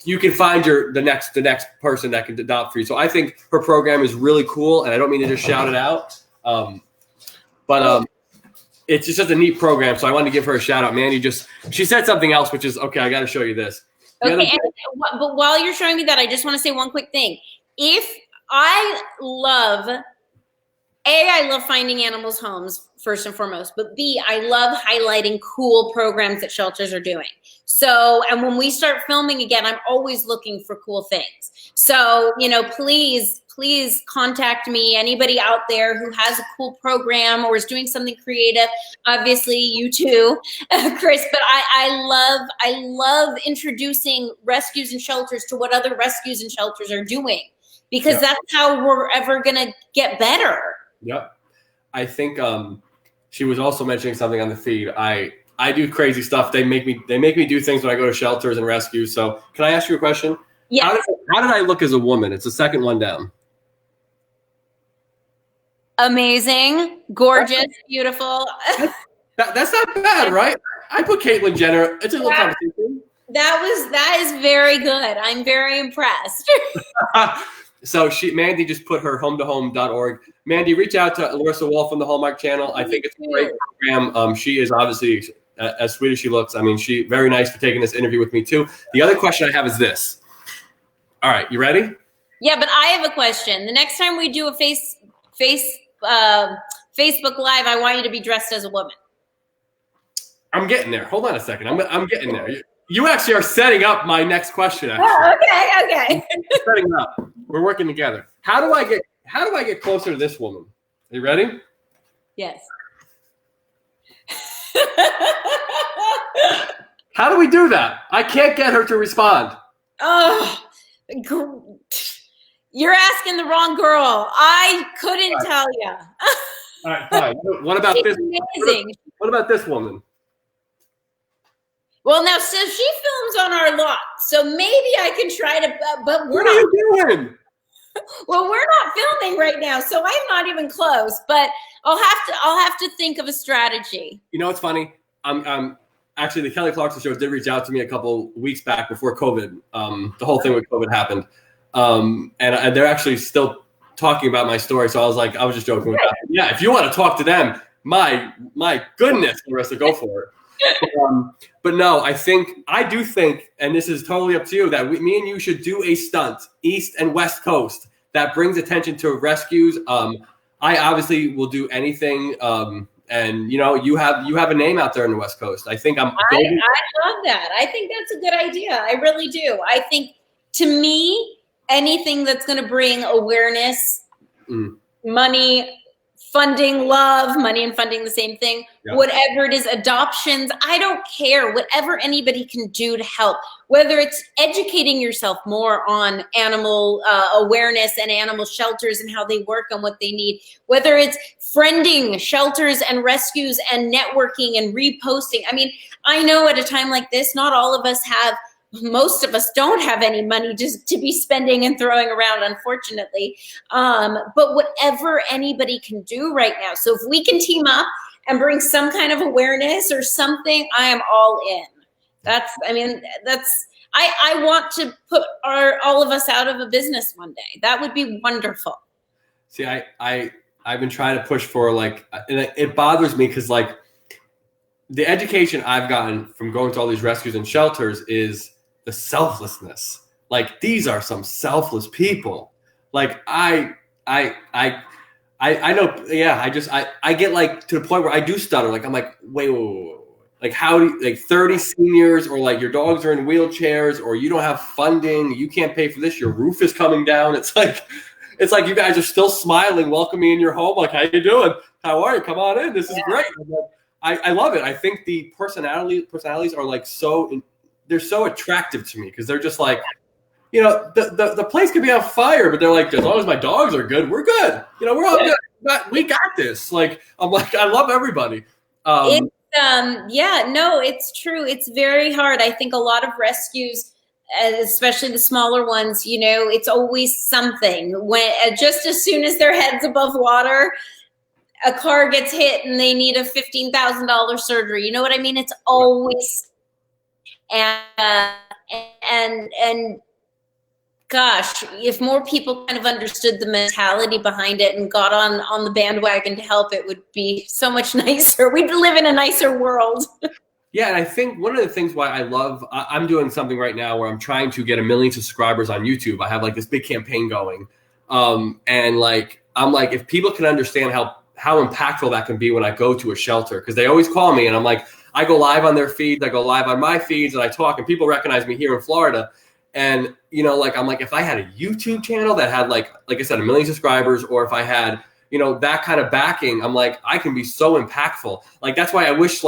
You can find the next person that can adopt for you. So I think her program is really cool, and I don't mean to just shout it out. But it's just a neat program, so I wanted to give her a shout out. Mandy she said something else, which is, okay, I got to show you this. Okay, but while you're showing me that, I just want to say one quick thing. I love finding animals homes, first and foremost, but B, I love highlighting cool programs that shelters are doing. So, and when we start filming again, I'm always looking for cool things. So, please contact me. Anybody out there who has a cool program or is doing something creative, obviously you too, Chris, but I love introducing rescues and shelters to what other rescues and shelters are doing, because that's how we're ever going to get better. Yep. I think she was also mentioning something on the feed. I do crazy stuff. They make me do things when I go to shelters and rescues. So can I ask you a question? Yes. How did I look as a woman? It's the second one down. Amazing, gorgeous, beautiful. That's not bad, right? I put Caitlyn Jenner. It's a little competition. That is very good. I'm very impressed. So Mandy just put her home2home.org. Mandy, reach out to Larissa Wohl from the Hallmark Channel. I think it's a great program. She is obviously as sweet as she looks. I mean, she very nice for taking this interview with me too. The other question I have is this. All right, you ready? Yeah, but I have a question. The next time we do a Facebook Live, I want you to be dressed as a woman. I'm getting there. Hold on a second. I'm getting there. You actually are setting up my next question. Actually. Oh, okay. Setting up. We're working together. How do I get closer to this woman? Are you ready? Yes. How do we do that? I can't get her to respond. Oh, you're asking the wrong girl. I couldn't tell you. All right, fine. What about this? Amazing. What about this woman? Well, now, so she films on our lot, so maybe I can try to, but What are you doing? Well, we're not filming right now, so I'm not even close. But I'll have to think of a strategy. You know, it's funny. Actually, the Kelly Clarkson show did reach out to me a couple weeks back before COVID. The whole thing with COVID happened, and they're actually still talking about my story. So I was just joking with that. Yeah, if you want to talk to them, my goodness, Larissa, go for it. But no, I do think, and this is totally up to you, that me and you should do a stunt, East and West Coast, that brings attention to rescues. I obviously will do anything, and you have a name out there in the West Coast. I love that. I think that's a good idea. I really do. I think, to me, anything that's going to bring awareness, money, funding, love, money and funding, the same thing. Yeah. Whatever it is, adoptions, I don't care. Whatever anybody can do to help, whether it's educating yourself more on animal awareness and animal shelters and how they work and what they need, whether it's friending shelters and rescues and networking and reposting. I mean, I know at a time like this, not all of us most of us don't have any money just to be spending and throwing around, unfortunately. But whatever anybody can do right now. So if we can team up and bring some kind of awareness or something, I am all in. I want to put all of us out of a business one day. That would be wonderful. See, I've been trying to push for, and it bothers me because the education I've gotten from going to all these rescues and shelters is the selflessness. These are some selfless people. I know. Yeah. I get to the point where I do stutter. I'm wait. How do you, 30 seniors or your dogs are in wheelchairs or you don't have funding. You can't pay for this. Your roof is coming down. It's like you guys are still smiling, welcoming me in your home. How you doing? How are you? Come on in. This is great. I love it. I think the personalities are they're so attractive to me because they're just the place could be on fire, but they're as long as my dogs are good, we're good. We're all good. We got this. I love everybody. It's true. It's very hard. I think a lot of rescues, especially the smaller ones, it's always something when just as soon as their head's above water, a car gets hit and they need a $15,000 surgery. You know what I mean? It's always, and gosh, if more people kind of understood the mentality behind it and got on the bandwagon to help, it would be so much nicer. We'd live in a nicer world. Yeah, and I think one of the things why I'm doing something right now where I'm trying to get 1 million subscribers on YouTube. I have this big campaign going, and if people can understand how impactful that can be when I go to a shelter, because they always call me and I'm I go live on their feeds, I go live on my feeds, and I talk, and people recognize me here in Florida. And if I had a YouTube channel that had like I said, 1 million subscribers, or if I had that kind of backing, I can be so impactful. That's why I wish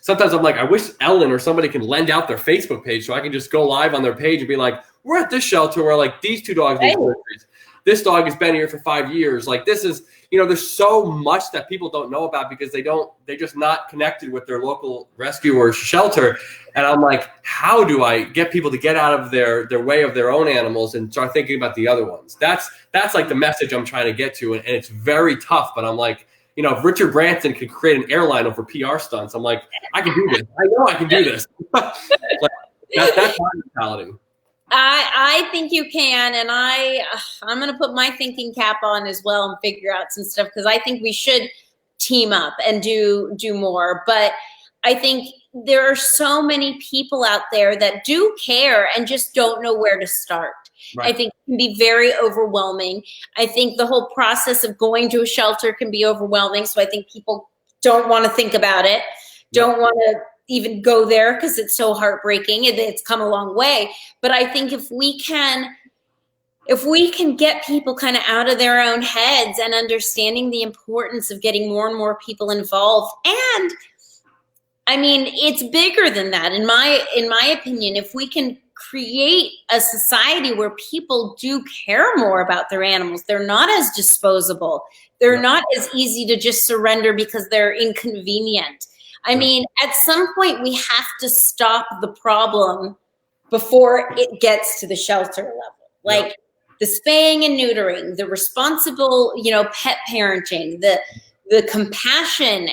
sometimes I wish Ellen or somebody can lend out their Facebook page so I can just go live on their page and be we're at this shelter where these two dogs need groceries. this dog has been here for 5 years. Like this is, there's so much that people don't know about because they're just not connected with their local rescue or shelter. And I'm like, how do I get people to get out of their way of their own animals and start thinking about the other ones? That's like the message I'm trying to get to. And it's very tough, but I'm like, if Richard Branson could create an airline over PR stunts, I'm like, I can do this. I know I can do this. That's my mentality. I think you can, and I'm going to put my thinking cap on as well and figure out some stuff because I think we should team up and do more. But I think there are so many people out there that do care and just don't know where to start. Right. I think it can be very overwhelming. I think the whole process of going to a shelter can be overwhelming. So I think people don't want to think about it, don't want to even go there because it's so heartbreaking and it's come a long way. But I think if we can get people kind of out of their own heads and understanding the importance of getting more and more people involved, and I mean, it's bigger than that. In my opinion, if we can create a society where people do care more about their animals, they're not as disposable. They're not as easy to just surrender because they're inconvenient. I mean, at some point we have to stop the problem before it gets to the shelter level. Like the spaying and neutering, the responsible, pet parenting, the compassion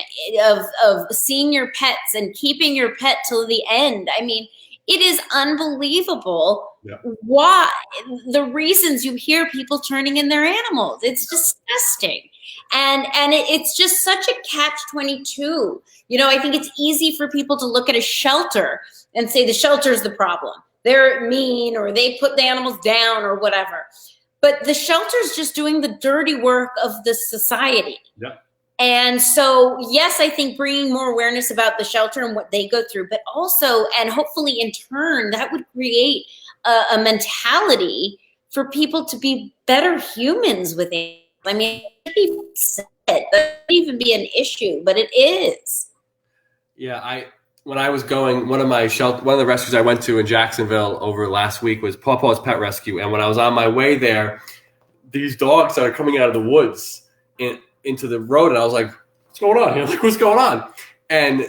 of seeing your pets and keeping your pet till the end. I mean, it is unbelievable why the reasons you hear people turning in their animals. It's disgusting. And it's just such a catch-22. I think it's easy for people to look at a shelter and say the shelter's the problem. They're mean or they put the animals down or whatever. But the shelter's just doing the dirty work of the society. Yeah. And so, yes, I think bringing more awareness about the shelter and what they go through, but also, and hopefully in turn, that would create a mentality for people to be better humans with it. I mean, it doesn't even be an issue, but it is. Yeah, when I was going, one of the rescues I went to in Jacksonville over last week was Paw Paw's Pet Rescue. And when I was on my way there, these dogs started coming out of the woods into the road, and I was like, what's going on? Like, what's going on? And,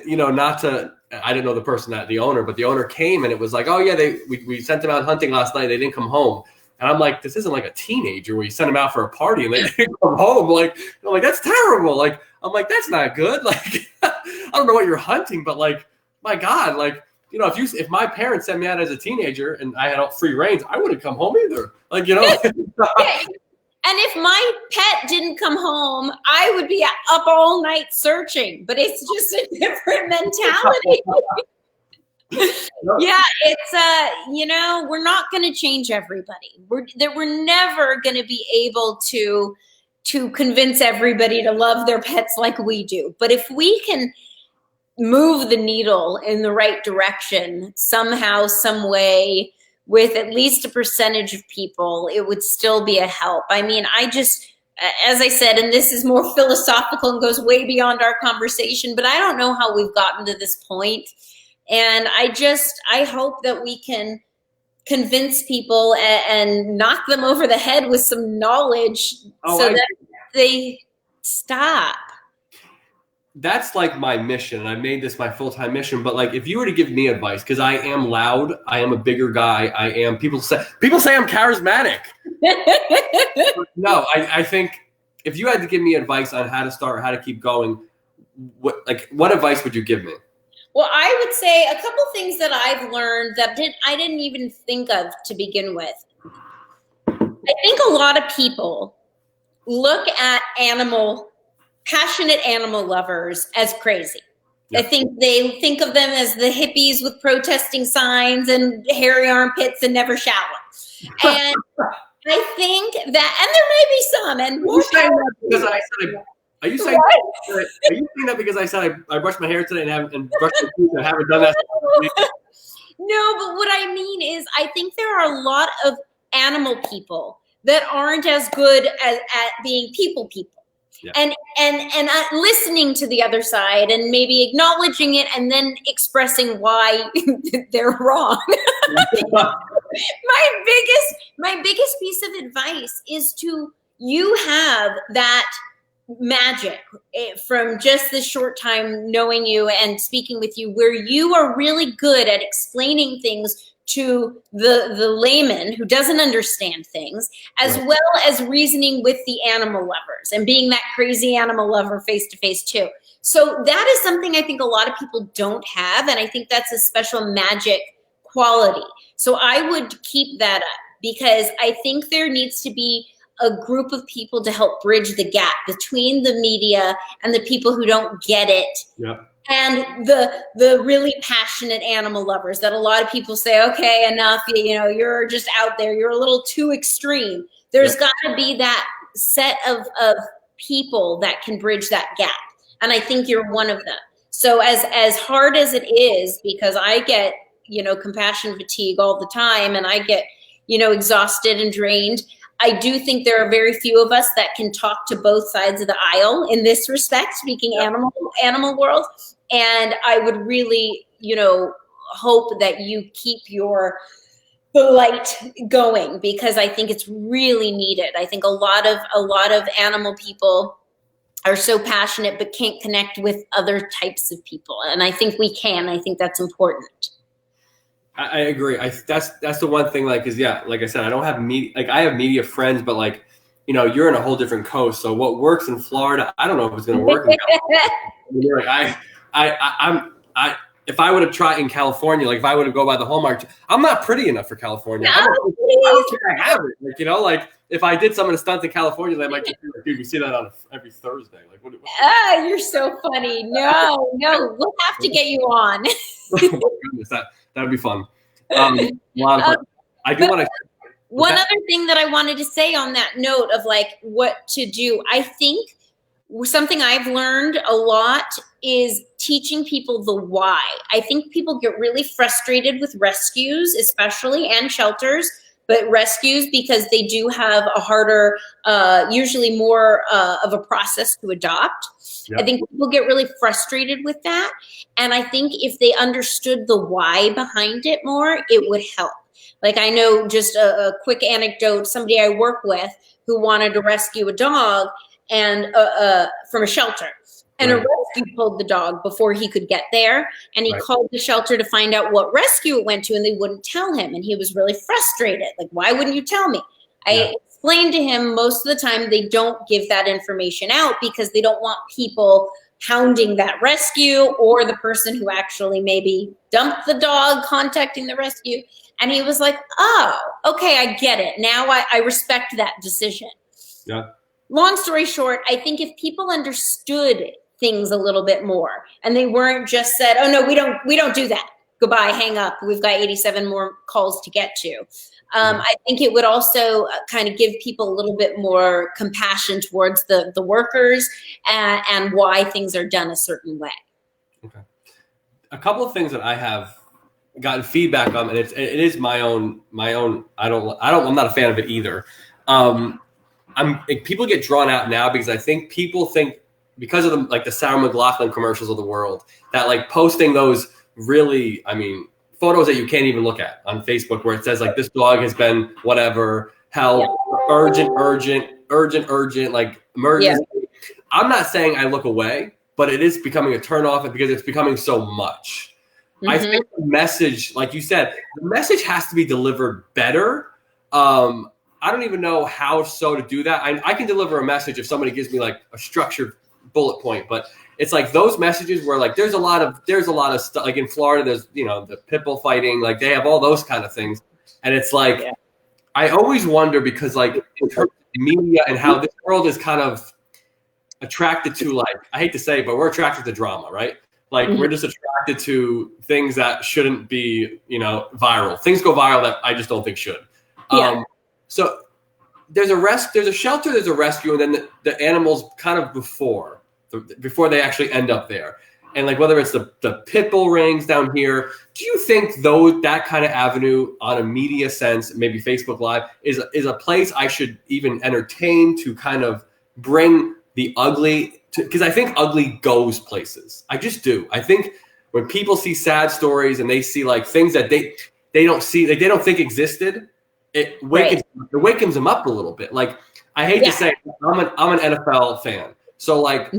I didn't know the person, the owner, but the owner came and it was like, oh yeah, we sent them out hunting last night. They didn't come home. And I'm like, this isn't like a teenager where you send them out for a party and they didn't come home. Like, I'm like, that's terrible. Like, I'm like, that's not good. Like, I don't know what you're hunting, but like, my God, like, if my parents sent me out as a teenager and I had all free reins, I wouldn't come home either. Like, And if my pet didn't come home, I would be up all night searching, but it's just a different mentality. Yeah, it's, we're not going to change everybody. We're never going to be able to convince everybody to love their pets like we do. But if we can move the needle in the right direction somehow, some way, with at least a percentage of people, it would still be a help. I mean, as I said, and this is more philosophical and goes way beyond our conversation, but I don't know how we've gotten to this point. And I hope that we can convince people and knock them over the head with some knowledge that they stop. That's like my mission, and I made this my full-time mission. But like, if you were to give me advice, because I am loud, I am a bigger guy, people say I'm charismatic. No, I think if you had to give me advice on how to start, how to keep going, what advice would you give me? Well, I would say a couple things that I've learned that I didn't even think of to begin with. I think a lot of people look at passionate animal lovers as crazy. Yep. I think they think of them as the hippies with protesting signs and hairy armpits and never shower. And I think that, and there may be some. And are you saying that because I said I brushed my hair today and brushed my teeth and haven't done that? No, but what I mean is I think there are a lot of animal people that aren't as good at being people. Yeah. And listening to the other side and maybe acknowledging it and then expressing why they're wrong. my biggest piece of advice is you have that magic from just this short time knowing you and speaking with you, where you are really good at explaining things to the layman who doesn't understand things, as well as reasoning with the animal lovers and being that crazy animal lover face to face too. So that is something I think a lot of people don't have, and I think that's a special magic quality. So I would keep that up, because I think there needs to be a group of people to help bridge the gap between the media and the people who don't get it. Yeah. And the really passionate animal lovers that a lot of people say, okay, enough, you're just out there, you're a little too extreme. There's got to be that set of people that can bridge that gap. And I think you're one of them. So as hard as it is, because I get, compassion fatigue all the time, and I get, exhausted and drained, I do think there are very few of us that can talk to both sides of the aisle in this respect, speaking animal world. And I would really, hope that you keep the light going, because I think it's really needed. I think a lot of animal people are so passionate but can't connect with other types of people. And I think we can. I think that's important. I agree. That's the one thing, like I said, I don't have media, like I have media friends, but like, you're in a whole different coast. So what works in Florida, I don't know if it's going to work in California. Like if I would have tried in California, like if I would have go by the Hallmark, I'm not pretty enough for California. I don't think I have it. Like, like if I did some of the stunts in California, they might just be like, dude, we see that on every Thursday. Like, what you're so funny. No, we'll have to get you on. Oh my goodness, that would be fun. A lot of fun. I do want to. One other thing that I wanted to say on that note of like what to do, I think something I've learned a lot is teaching people the why. I think people get really frustrated with rescues, especially, and shelters, but rescues because they do have a harder, usually more of a process to adopt. Yep. I think people get really frustrated with that. And I think if they understood the why behind it more, it would help. Like I know just a quick anecdote, somebody I work with who wanted to rescue a dog and from a shelter. And a rescue pulled the dog before he could get there. And he called the shelter to find out what rescue it went to, and they wouldn't tell him. And he was really frustrated. Like, why wouldn't you tell me? I explained to him most of the time they don't give that information out because they don't want people hounding that rescue or the person who actually maybe dumped the dog contacting the rescue. And he was like, oh, okay, I get it. Now I respect that decision. Yeah. Long story short, I think if people understood things a little bit more and they weren't just said, oh no, we don't do that. Goodbye, hang up. We've got 87 more calls to get to. I think it would also kind of give people a little bit more compassion towards the workers and why things are done a certain way. Okay. A couple of things that I have gotten feedback on, and it is my own. I'm not a fan of it either. People get drawn out now because I think people think because of the Sarah McLachlan commercials of the world that like posting those really, photos that you can't even look at on Facebook where it says like this dog has been whatever, held, urgent, like emergency. Yeah. I'm not saying I look away, but it is becoming a turn off because it's becoming so much. Mm-hmm. I think the message, like you said, the message has to be delivered better. I don't even know how to do that. I can deliver a message if somebody gives me like a structured bullet point, but it's like those messages where like there's a lot of stuff like in Florida, there's the pit bull fighting, like they have all those kind of things. And it's like, I always wonder because like in terms of media and how this world is kind of attracted to, like, I hate to say it, but we're attracted to drama, right? Like we're just attracted to things that shouldn't be, viral. Things go viral that I just don't think should. Yeah. So there's a shelter, there's a rescue, and then the animals kind of before they actually end up there. And like whether it's the pit bull rings down here, do you think that kind of avenue on a media sense, maybe Facebook Live, is a place I should even entertain to kind of bring the ugly to? Because I think ugly goes places. I just do. I think when people see sad stories and they see like things that they don't see, like they don't think existed, it wakens them up a little bit. Like I hate to say, I'm an NFL fan, so like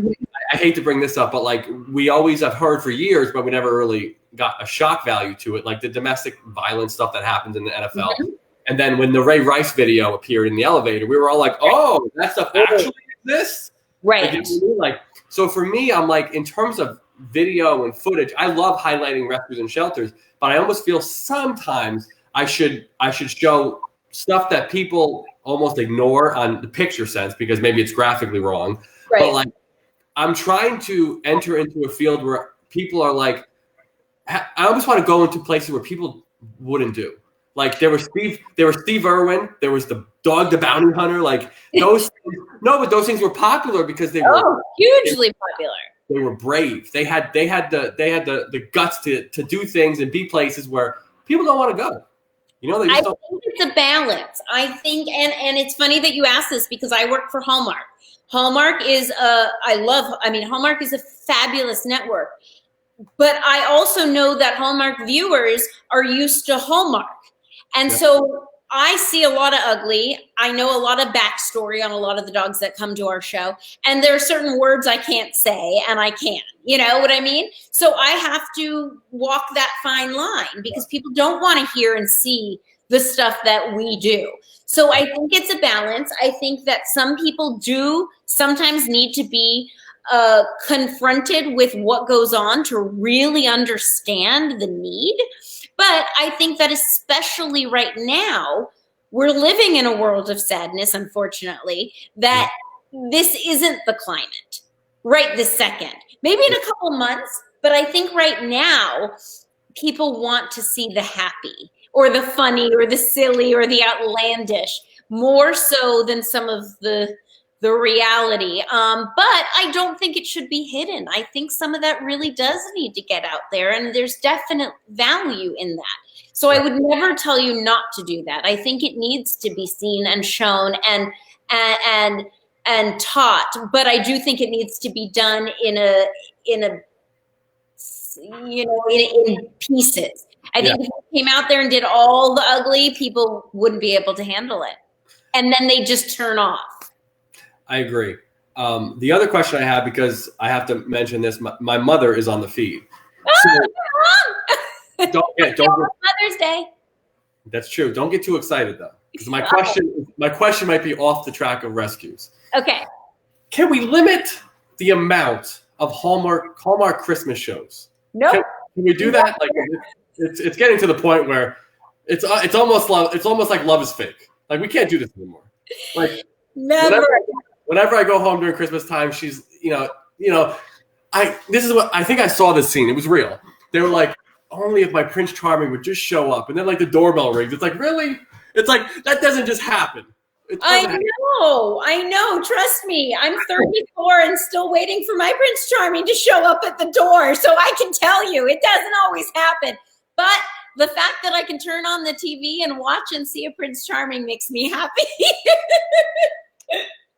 I hate to bring this up, but like we always have heard for years, but we never really got a shock value to it, like the domestic violence stuff that happens in the NFL. And then when the Ray Rice video appeared in the elevator, we were all like, "Oh, that stuff actually exists." Right. Like, so for me, I'm like, in terms of video and footage, I love highlighting rescues and shelters, but I almost feel sometimes I should show stuff that people almost ignore on the picture sense because maybe it's graphically wrong. Right. But like, I'm trying to enter into a field where people are like, I almost want to go into places where people wouldn't do. Like there was Steve Irwin, there was the Dog the Bounty Hunter, like those things, but those things were popular because they were hugely popular. They were brave. They had the guts to do things and be places where people don't want to go. You know, they just I think it's a balance. I think, and it's funny that you asked this because I work for Hallmark. Hallmark is Hallmark is a fabulous network. But I also know that Hallmark viewers are used to Hallmark. And so I see a lot of ugly. I know a lot of backstory on a lot of the dogs that come to our show. And there are certain words I can't say, and I can. You know what I mean? So I have to walk that fine line because people don't want to hear and see the stuff that we do. So I think it's a balance. I think that some people do sometimes need to be confronted with what goes on to really understand the need. But I think that especially right now, we're living in a world of sadness, unfortunately, that this isn't the climate right this second. Maybe in a couple of months, but I think right now, people want to see the happy or the funny or the silly or the outlandish more so than some of the reality. But I don't think it should be hidden. I think some of that really does need to get out there, and there's definite value in that. So I would never tell you not to do that. I think it needs to be seen and shown and taught, but I do think it needs to be done in pieces. I think if we came out there and did all the ugly, people wouldn't be able to handle it. And then they just turn off. I agree. The other question I have, because I have to mention this, my mother is on the feed. So Mother's Day. That's true. Don't get too excited though, because my question might be off the track of rescues. Okay. Can we limit the amount of Hallmark Christmas shows? No. Nope. Can we do that? Like it's getting to the point where it's almost like love is fake. Like we can't do this anymore. Like never. Whenever I go home during Christmas time, she's, this is what I think I saw this scene. It was real. They were like, only if my Prince Charming would just show up. And then like the doorbell rings. It's like, really? It's like, that doesn't just happen. I know. Trust me. I'm 34 and still waiting for my Prince Charming to show up at the door. So I can tell you, it doesn't always happen. But the fact that I can turn on the TV and watch and see a Prince Charming makes me happy.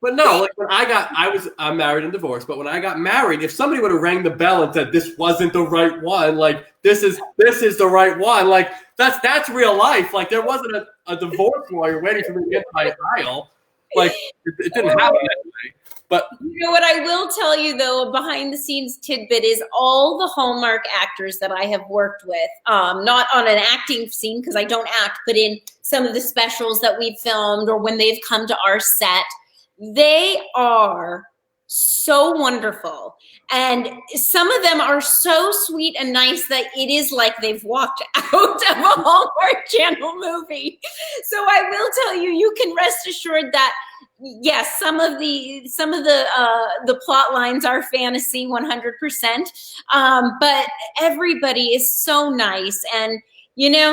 But no, like when I'm married and divorced, but when I got married, if somebody would have rang the bell and said this wasn't the right one, like this is the right one, like that's real life. Like there wasn't a divorce lawyer waiting for me to get my aisle. Like it didn't happen that way. But you know what I will tell you though, a behind the scenes tidbit is all the Hallmark actors that I have worked with, not on an acting scene because I don't act, but in some of the specials that we've filmed or when they've come to our set. They are so wonderful. And some of them are so sweet and nice that it is like they've walked out of a Hallmark Channel movie. So I will tell you, you can rest assured that yes, some of the plot lines are fantasy 100%. But everybody is so nice, and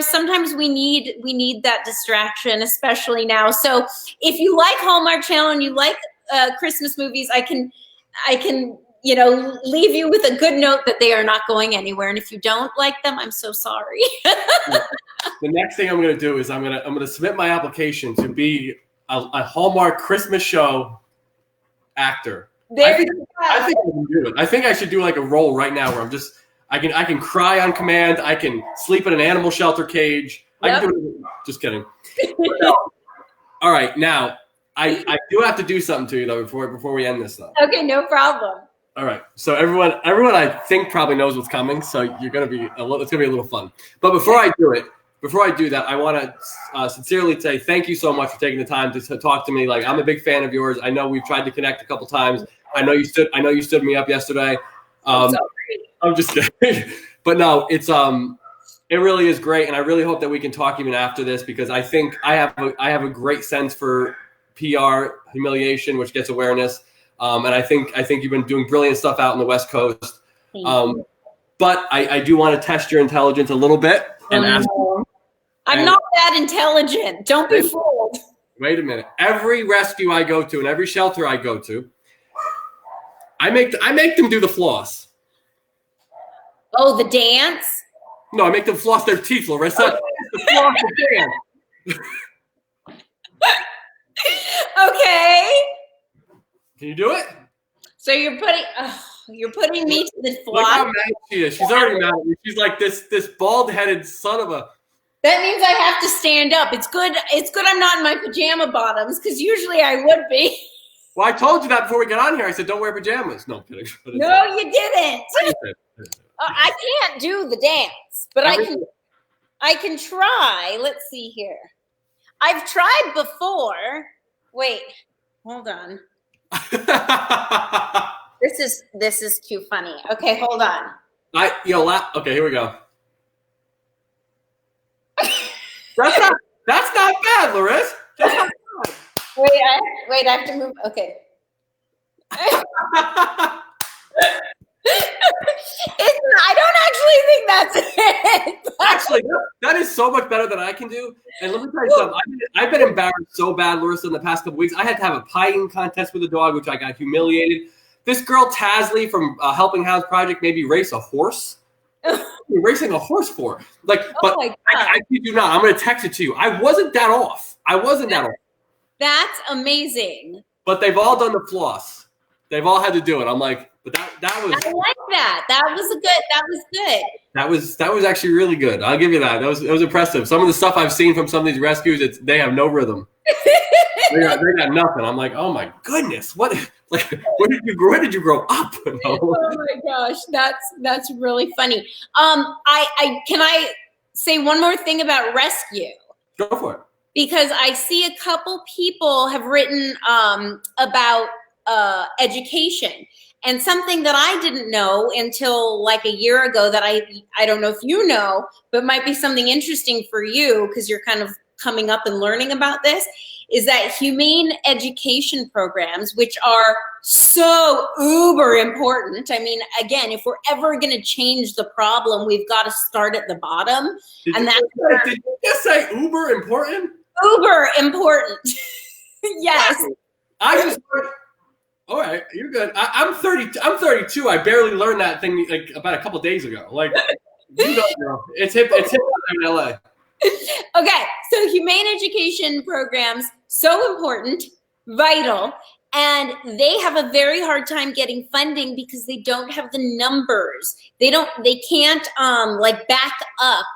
sometimes we need that distraction, especially now. So if you like Hallmark Channel and you like Christmas movies, I can leave you with a good note that they are not going anywhere. And if you don't like them, I'm so sorry. The next thing I'm going to do is I'm going to submit my application to be a Hallmark Christmas show actor. I think I can do it. I think I should do like a role right now where I can cry on command. I can sleep in an animal shelter cage. I can do it. Just kidding. All right, now I do have to do something to you though before we end this though. Okay, no problem. All right, so everyone I think probably knows what's coming, so it's gonna be a little fun. But before I do that, I want to sincerely say thank you so much for taking the time to talk to me. Like, I'm a big fan of yours. I know we've tried to connect a couple times. I know you stood me up yesterday. I'm just kidding, but no, it really is great, and I really hope that we can talk even after this, because I think I have a great sense for PR humiliation, which gets awareness. And I think you've been doing brilliant stuff out in the West Coast. But I do want to test your intelligence a little bit and ask. I'm not that intelligent. Don't be fooled. Wait a minute. Every rescue I go to and every shelter I go to, I make them do the floss. Oh, the dance? No, I make them floss their teeth, Larissa. Okay. The floss the dance. Okay. Can you do it? So you're putting me to the floss. Look how mad she is. She's already mad at me. She's like this bald-headed son of a. That means I have to stand up. It's good I'm not in my pajama bottoms, because usually I would be. Well, I told you that before we got on here. I said, don't wear pajamas. No, I'm kidding. No, you didn't. I can't do the dance, but I can try. Let's see here. I've tried before. Wait, hold on. This is too funny. Okay, hold on. Okay, here we go. That's not bad, Larissa. That's not bad. Wait, I have to move. Okay. I don't actually think that's it. Actually, that is so much better than I can do. And let me tell you something. I've been embarrassed so bad, Larissa, in the past couple weeks. I had to have a pieing contest with a dog, which I got humiliated. This girl, Tasley, from Helping House Project, made me race a horse. You're racing a horse for? But I kid you not. I'm going to text it to you. I wasn't that off. That's amazing. But they've all done the floss. They've all had to do it. I'm like, but that was. I like that. That was good. That was actually really good. I'll give you that. It was impressive. Some of the stuff I've seen from some of these rescues, they have no rhythm. they got nothing. I'm like, oh my goodness, what? Like, where did you grow up? Oh my gosh, that's really funny. Can I say one more thing about rescue? Go for it. Because I see a couple people have written about education. And something that I didn't know until like a year ago that I don't know if you know, but might be something interesting for you because you're kind of coming up and learning about this, is that humane education programs, which are so uber important. I mean, again, if we're ever going to change the problem, we've got to start at the bottom. Did you just say uber important? Uber important. Yes. I just heard. All right, you're good. I'm 30. I'm 32. I barely learned that thing like about a couple days ago. Like, you know, it's hip in LA. Okay, so humane education programs, so important, vital, and they have a very hard time getting funding because they don't have the numbers. They can't like back up.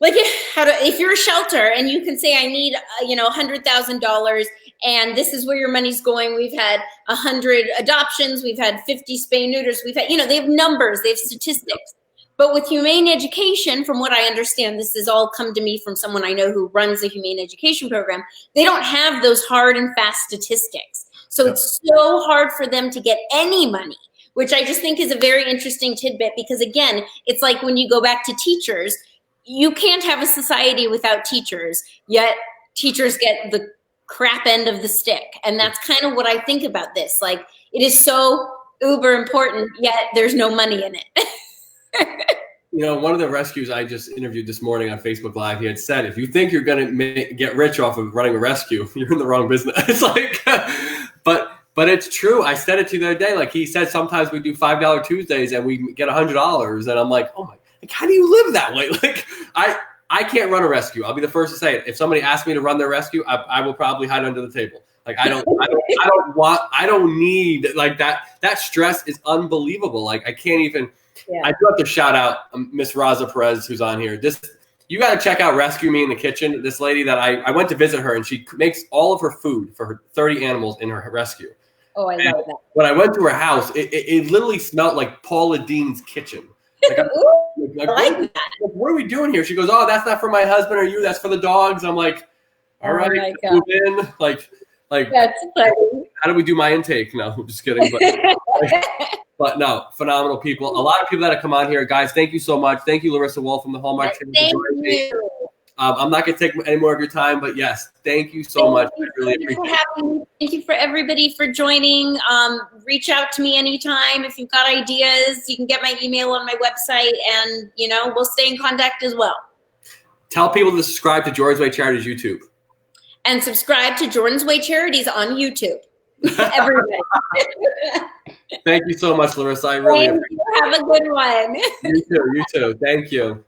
Like if you're a shelter and you can say, I need, $100,000 and this is where your money's going. We've had 100 adoptions. We've had 50 spay neuters. We've had, they have numbers, they have statistics. But with humane education, from what I understand, this has all come to me from someone I know who runs a humane education program. They don't have those hard and fast statistics. So it's so hard for them to get any money, which I just think is a very interesting tidbit because, again, it's like when you go back to teachers, you can't have a society without teachers, yet teachers get the crap end of the stick. And that's kind of what I think about this. Like, it is so uber important, yet there's no money in it. One of the rescues I just interviewed this morning on Facebook Live, he had said, if you think you're going to get rich off of running a rescue, you're in the wrong business. It's like, but it's true. I said it to you the other day. Like, he said, sometimes we do $5 Tuesdays and we get $100. And I'm like, oh my, like, how do you live that way? Like, I can't run a rescue. I'll be the first to say it. If somebody asks me to run their rescue, I will probably hide under the table. Like, I don't need like that. That stress is unbelievable. Like, I can't even. Yeah. I do have to shout out Miss Raza Perez, who's on here. you got to check out Rescue Me in the Kitchen. This lady that I went to visit her, and she makes all of her food for her 30 animals in her rescue. Oh, I love that. When I went to her house, it literally smelled like Paula Dean's kitchen. Like, what are we doing here? She goes, oh, that's not for my husband or you. That's for the dogs. I'm like, all right, move in. Like that's funny. How do we do my intake? No, I'm just kidding. But no, phenomenal people. A lot of people that have come on here. Guys, thank you so much. Thank you, Larissa Wohl from the Hallmark Channel. Thank you. I'm not going to take any more of your time, but yes, thank you so much. I really appreciate it. Thank you for everybody for joining. Reach out to me anytime. If you've got ideas, you can get my email on my website, and, we'll stay in contact as well. Tell people to subscribe to Jordan's Way Charities YouTube. And subscribe to Jordan's Way Charities on YouTube. Everybody. Thank you so much, Larissa. I really appreciate it. Have a good one. You too. Thank you.